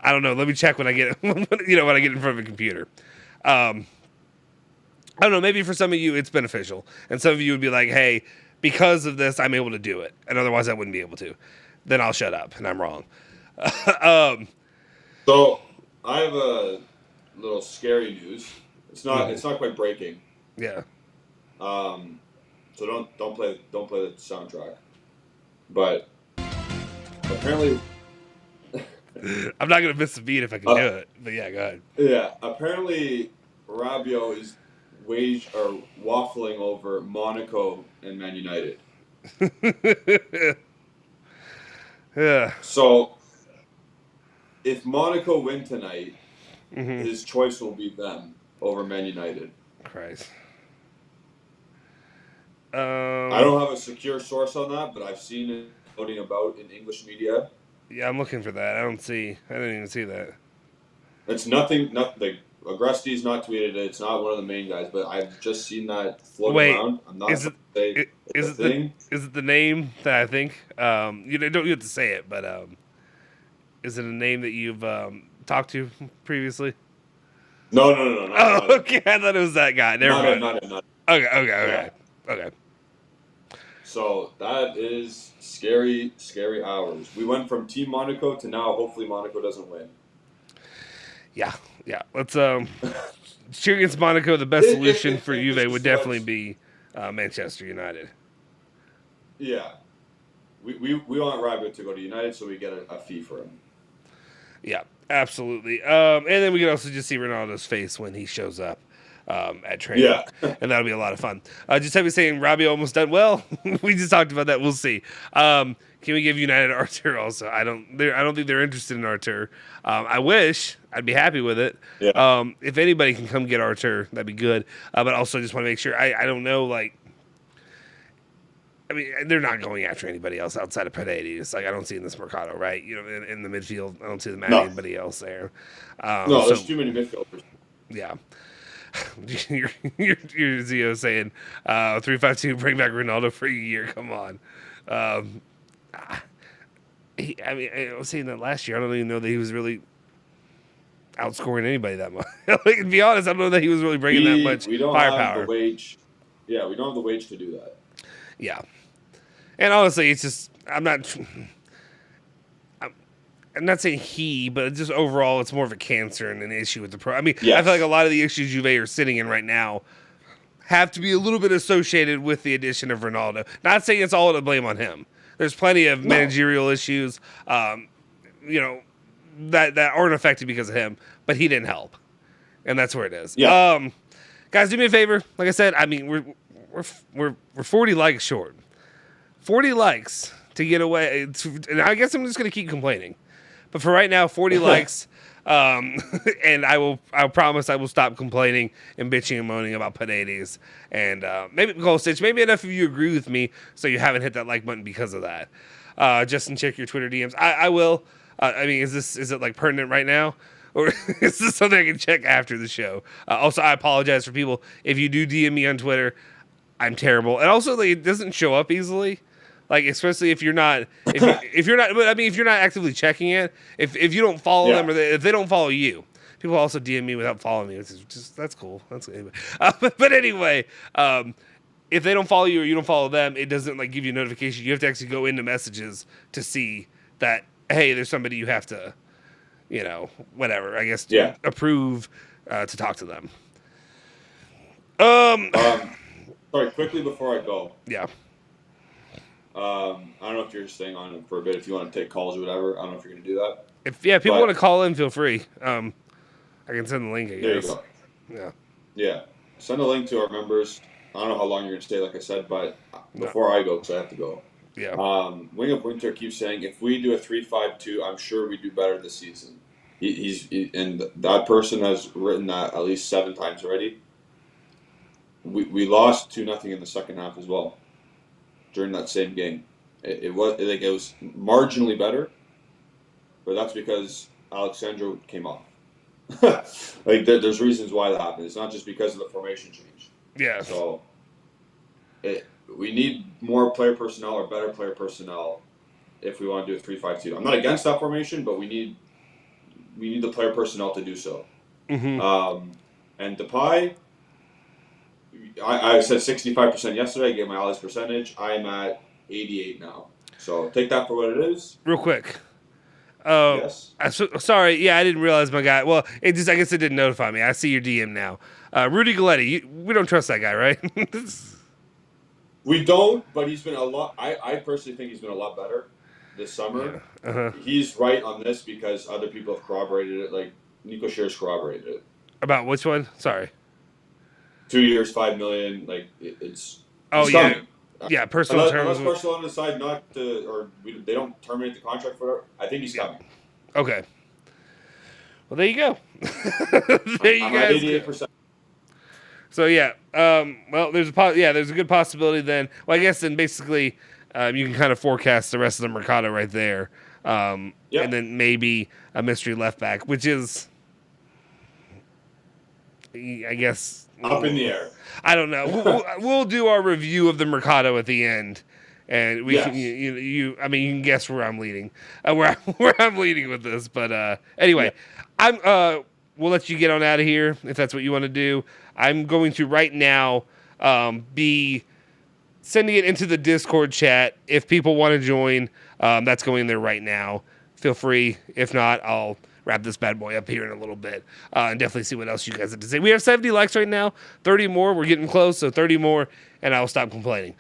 I don't know. Let me check when I get, when I get in front of a computer. I don't know. Maybe for some of you, it's beneficial. And some of you would be like, hey, because of this, I'm able to do it. And otherwise, I wouldn't be able to. Then I'll shut up, and I'm wrong. So I have a little scary news. It's not quite breaking. Yeah. So don't play the soundtrack. But apparently, I'm not gonna miss a beat if I can do it. But yeah, go ahead. Yeah, apparently Rabiot is waffling over Monaco and Man United. Yeah. So if Monaco win tonight, his choice will be them over Man United. Christ. I don't have a secure source on that, but I've seen it floating about in English media. Yeah, I'm looking for that. I didn't even see that. It's nothing. Agresti's not tweeted it. It's not one of the main guys, but I've just seen that floating around. I'm not is it the name that I think? You don't have to say it, but is it a name that you've talked to previously? No. Oh, okay. I thought it was that guy. Never mind. Not. Okay. So that is scary, scary hours. We went from Team Monaco to now. Hopefully, Monaco doesn't win. Yeah. Let's cheer against Monaco. The best solution for Juve would definitely be Manchester United. Yeah, we want Rabiot to go to United, so we get a fee for him. Yeah, absolutely. And then we can also just see Ronaldo's face when he shows up at training. Yeah. And that'll be a lot of fun. Just have you saying Rabiot almost done well. We just talked about that. We'll see. Can we give United Artur also? I don't think they're interested in Artur. I wish. I'd be happy with it. Yeah. If anybody can come get Artur, that'd be good. But also just want to make sure. I don't know, like, I mean, they're not going after anybody else outside of Paredes. Like, I don't see in this Mercado, right? In the midfield, I don't see them adding anybody else there. There's too many midfielders. Yeah. Your Zio saying 352 bring back Ronaldo for a year. Come on. I was saying that last year. I don't even know that he was really outscoring anybody that much. Like, to be honest, I don't know that he was really bringing that much we don't firepower. Have the wage. Yeah, we don't have the wage to do that. Yeah. And honestly, it's just I'm not saying he, but just overall, it's more of a cancer and an issue with the pro. I mean, yes. I feel like a lot of the issues Juve are sitting in right now have to be a little bit associated with the addition of Ronaldo. Not saying it's all to blame on him, There's plenty of managerial issues, that aren't affected because of him, but he didn't help, and that's where it is. Yeah. Guys, do me a favor. Like I said, I mean, we're 40 likes short. 40 likes to get away, and I guess I'm just gonna keep complaining. But for right now, 40 likes, and I'll promise I will stop complaining and bitching and moaning about Paredes. And maybe Kostic, maybe enough of you agree with me, so you haven't hit that like button because of that. Justin, check your Twitter DMs. I will. I mean, is it like pertinent right now? Or is this something I can check after the show? Also, I apologize for people. If you do DM me on Twitter, I'm terrible. And also, like, it doesn't show up easily. Like, especially if you're not, if you're not actively checking it, if you don't follow them, or if they don't follow you. People also DM me without following me. It's just, that's cool. Anyway. But anyway, if they don't follow you or you don't follow them, it doesn't like give you a notification. You have to actually go into messages to see that, hey, there's somebody you have to, whatever, I guess, approve to talk to them. Sorry, quickly before I go. Yeah. I don't know if you're staying on for a bit. If you want to take calls or whatever, I don't know if you're going to do that. If people want to call in, feel free. I can send the link, I guess. There you go. Yeah. Yeah. Send a link to our members. I don't know how long you're going to stay, like I said, but before I go, because I have to go. Yeah. Wing of Winter keeps saying, if we do a 3-5-2, I'm sure we do better this season. And that person has written that at least 7 times already. We lost 2-0 in the second half as well. During that same game, it was marginally better, but that's because Alexandro came off. There's reasons why that happened. It's not just because of the formation change. Yeah. So we need more player personnel or better player personnel if we want to do a 3-5-2. I'm not against that formation, but we need the player personnel to do so. Mm-hmm. And Depay, I said 65% yesterday. I gave my Ali's percentage. I'm at 88 now. So take that for what it is. Real quick. Yes. Sorry. Yeah, I didn't realize my guy. Well, I guess it didn't notify me. I see your DM now. Rudy Galletti. We don't trust that guy, right? We don't, but he's been a lot. I personally think he's been a lot better this summer. Yeah. Uh-huh. He's right on this because other people have corroborated it. Like Nico Shear's corroborated it. About which one? Sorry. 2 years, $5 million. Like it's. Oh it's yeah. coming. Yeah, personal Unless terms. Barcelona decide not to, or they don't terminate the contract for it. I think he's coming. Okay. Well, there you go. There you I'm go. at 88%. So yeah, there's a good possibility then. Well, I guess then basically you can kind of forecast the rest of the Mercado right there, and then maybe a mystery left back, which is, I guess, up in the air. I don't know. We'll do our review of the Mercado at the end, and we can. You can guess where I'm leading, where I'm leading with this. But anyway, we'll let you get on out of here if that's what you want to do. I'm going to right now be sending it into the Discord chat. If people want to join, that's going there right now. Feel free. If not, I'll wrap this bad boy up here in a little bit and definitely see what else you guys have to say. We have 70 likes right now. 30 more. We're getting close, so 30 more, and I'll stop complaining.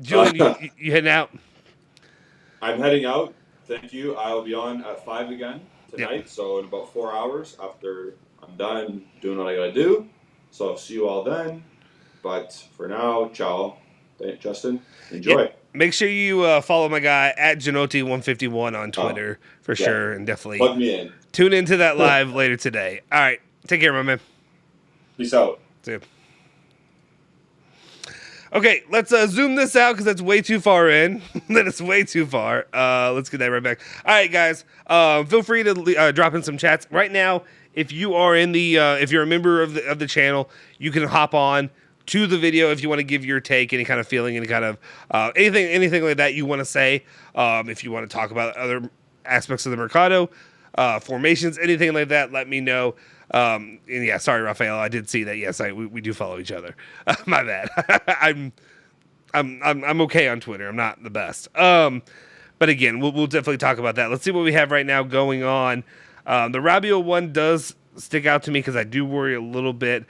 Julian, you heading out? I'm heading out. Thank you. I'll be on at 5 again tonight, so in about 4 hours after I'm done doing what I gotta do. So I'll see you all then. But for now, ciao. Justin, enjoy. Yeah. Make sure you follow my guy at Genotti151 on Twitter for sure, and definitely plug me in. Tune into that live later today. All right, take care, my man. Peace out. See you. Okay, let's zoom this out because that's way too far in. That is way too far. Let's get that right back. All right, guys. Feel free to drop in some chats right now. If you are in the, if you're a member of the channel, you can hop on to the video if you want to give your take, any kind of feeling, any kind of anything like that you want to say. If you want to talk about other aspects of the Mercado, formations, anything like that, let me know. And yeah, sorry, Rafael, I did see that. Yes, we do follow each other. My bad. I'm okay on Twitter. I'm not the best. But again, we'll definitely talk about that. Let's see what we have right now going on. The Rabiot one does stick out to me because I do worry a little bit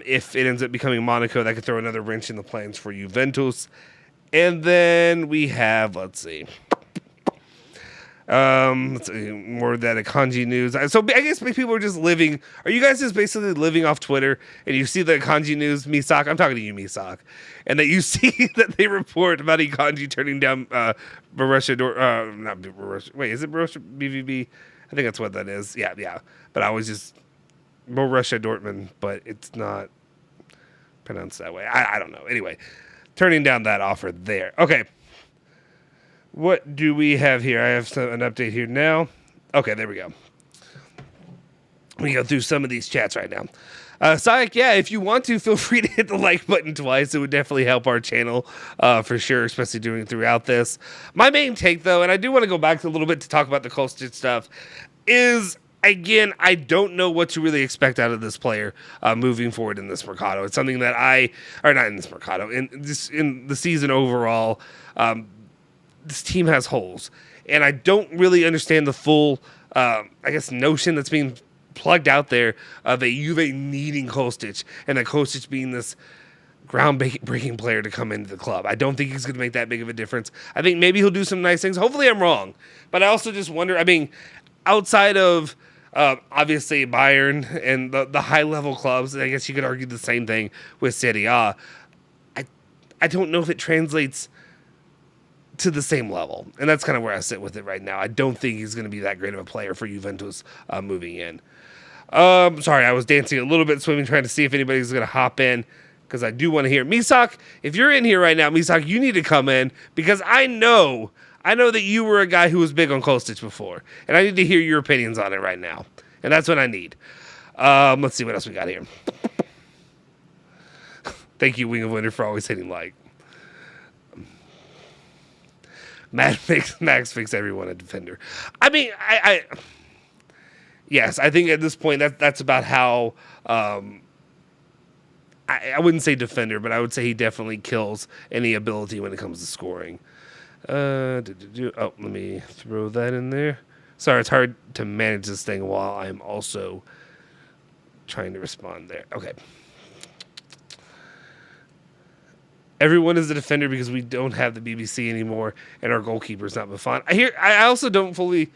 if it ends up becoming Monaco. That could throw another wrench in the plans for Juventus. And then we have, let's see, more of that Akanji news. So I guess people are just living. Are you guys just basically living off Twitter and you see the Akanji news, Misak? I'm talking to you, Misak, and that you see that they report about Akanji turning down Borussia not Borussia. Wait, is it Borussia BVB? I think that's what that is. Yeah. But I was just Borussia Dortmund, but it's not pronounced that way. I don't know. Anyway, turning down that offer there. Okay. What do we have here? I have an update here now. Okay, there we go. We go through some of these chats right now. Sayak, yeah, if you want to, feel free to hit the like button twice. It would definitely help our channel for sure, especially doing throughout this. My main take, though, and I do want to go back a little bit to talk about the Kostic stuff, is, again, I don't know what to really expect out of this player moving forward in this Mercado. It's something that not in this Mercado, in the season overall, this team has holes, and I don't really understand the full, notion that's being plugged out there of a Juve needing Kostic, and that Kostic being this ground-breaking player to come into the club. I don't think he's going to make that big of a difference. I think maybe he'll do some nice things. Hopefully I'm wrong, but I also just wonder, outside of obviously Bayern and the high-level clubs, I guess you could argue the same thing with Serie A. I don't know if it translates to the same level, and that's kind of where I sit with it right now. I don't think he's going to be that great of a player for Juventus moving in. Sorry, I was dancing a little bit, swimming, trying to see if anybody's going to hop in, because I do want to hear. Misak, if you're in here right now, Misak, you need to come in, because I know that you were a guy who was big on Kostic before, and I need to hear your opinions on it right now, and that's what I need. Let's see what else we got here. Thank you, Wing of Winter, for always hitting like. Max makes everyone a defender. Yes, I think at this point that's about how I wouldn't say defender, but I would say he definitely kills any ability when it comes to scoring. Let me throw that in there. Sorry, it's hard to manage this thing while I'm also trying to respond there. Okay. Everyone is a defender because we don't have the BBC anymore, and our goalkeeper is not Buffon. I also don't fully,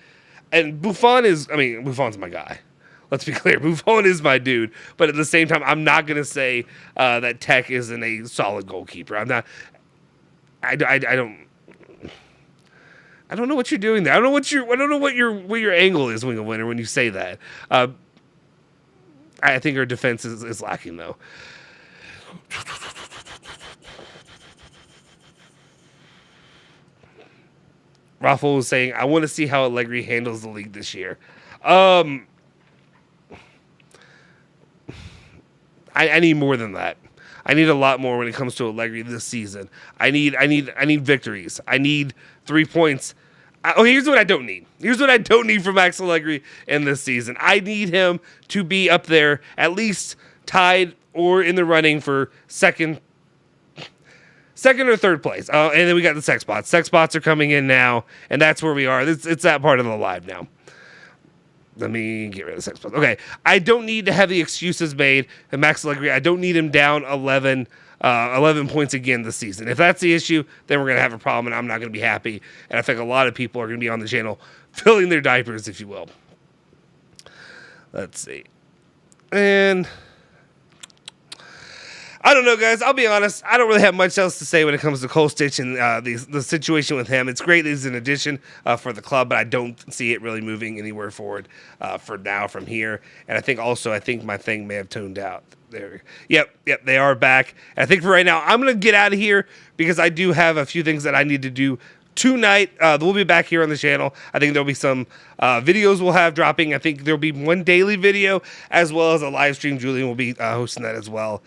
and Buffon's my guy. Let's be clear, Buffon is my dude. But at the same time, I'm not gonna say that Tech isn't a solid goalkeeper. I'm not. I don't know what you're doing there. I don't know what your angle is, Wing of Winter, when you say that. I think our defense is lacking though. Raffle was saying, I want to see how Allegri handles the league this year. I need more than that. I need a lot more when it comes to Allegri this season. I need victories. I need 3 points. Here's what I don't need. Here's what I don't need from Max Allegri in this season. I need him to be up there, at least tied or in the running for second or third place. And then we got the sex bots. Sex bots are coming in now, and that's where we are. It's that part of the live now. Let me get rid of the sex bots. Okay, I don't need to have the excuses made. And Max Allegri, I don't need him down 11 points again this season. If that's the issue, then we're going to have a problem, and I'm not going to be happy. And I think a lot of people are going to be on the channel filling their diapers, if you will. Let's see. And I don't know, guys. I'll be honest. I don't really have much else to say when it comes to Kostic and the situation with him. It's great that he's an addition for the club, but I don't see it really moving anywhere forward for now from here. And I think my thing may have toned out. There. Yep, they are back. And I think for right now, I'm going to get out of here because I do have a few things that I need to do tonight. We'll be back here on the channel. I think there'll be some videos we'll have dropping. I think there'll be one daily video as well as a live stream. Julian will be hosting that as well.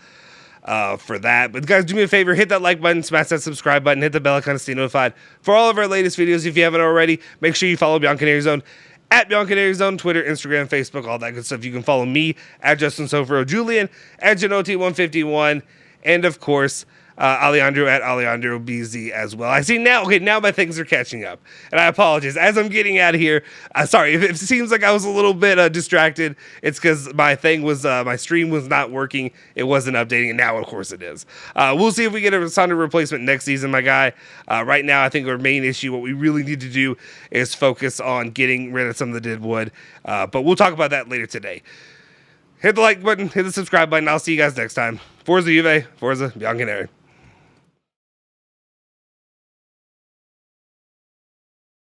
For that. But guys, do me a favor, hit that like button, smash that subscribe button, hit the bell icon to stay notified for all of our latest videos. If you haven't already, make sure you follow Beyond Canary Zone at Beyond Canary Zone, Twitter, Instagram, Facebook, all that good stuff. You can follow me at Justin Sofro, Julian at Genote151, and of course, Alejandro at Alejandro BZ as well. I see now. Okay, now my things are catching up, and I apologize as I'm getting out of here. Sorry if it seems like I was a little bit distracted. It's because my thing was my stream was not working. It wasn't updating, and now of course it is. We'll see if we get a Sonder replacement next season, my guy. Right now, I think our main issue, what we really need to do, is focus on getting rid of some of the dead wood. But we'll talk about that later today. Hit the like button, hit the subscribe button. I'll see you guys next time. Forza Juve, Forza Bianconeri.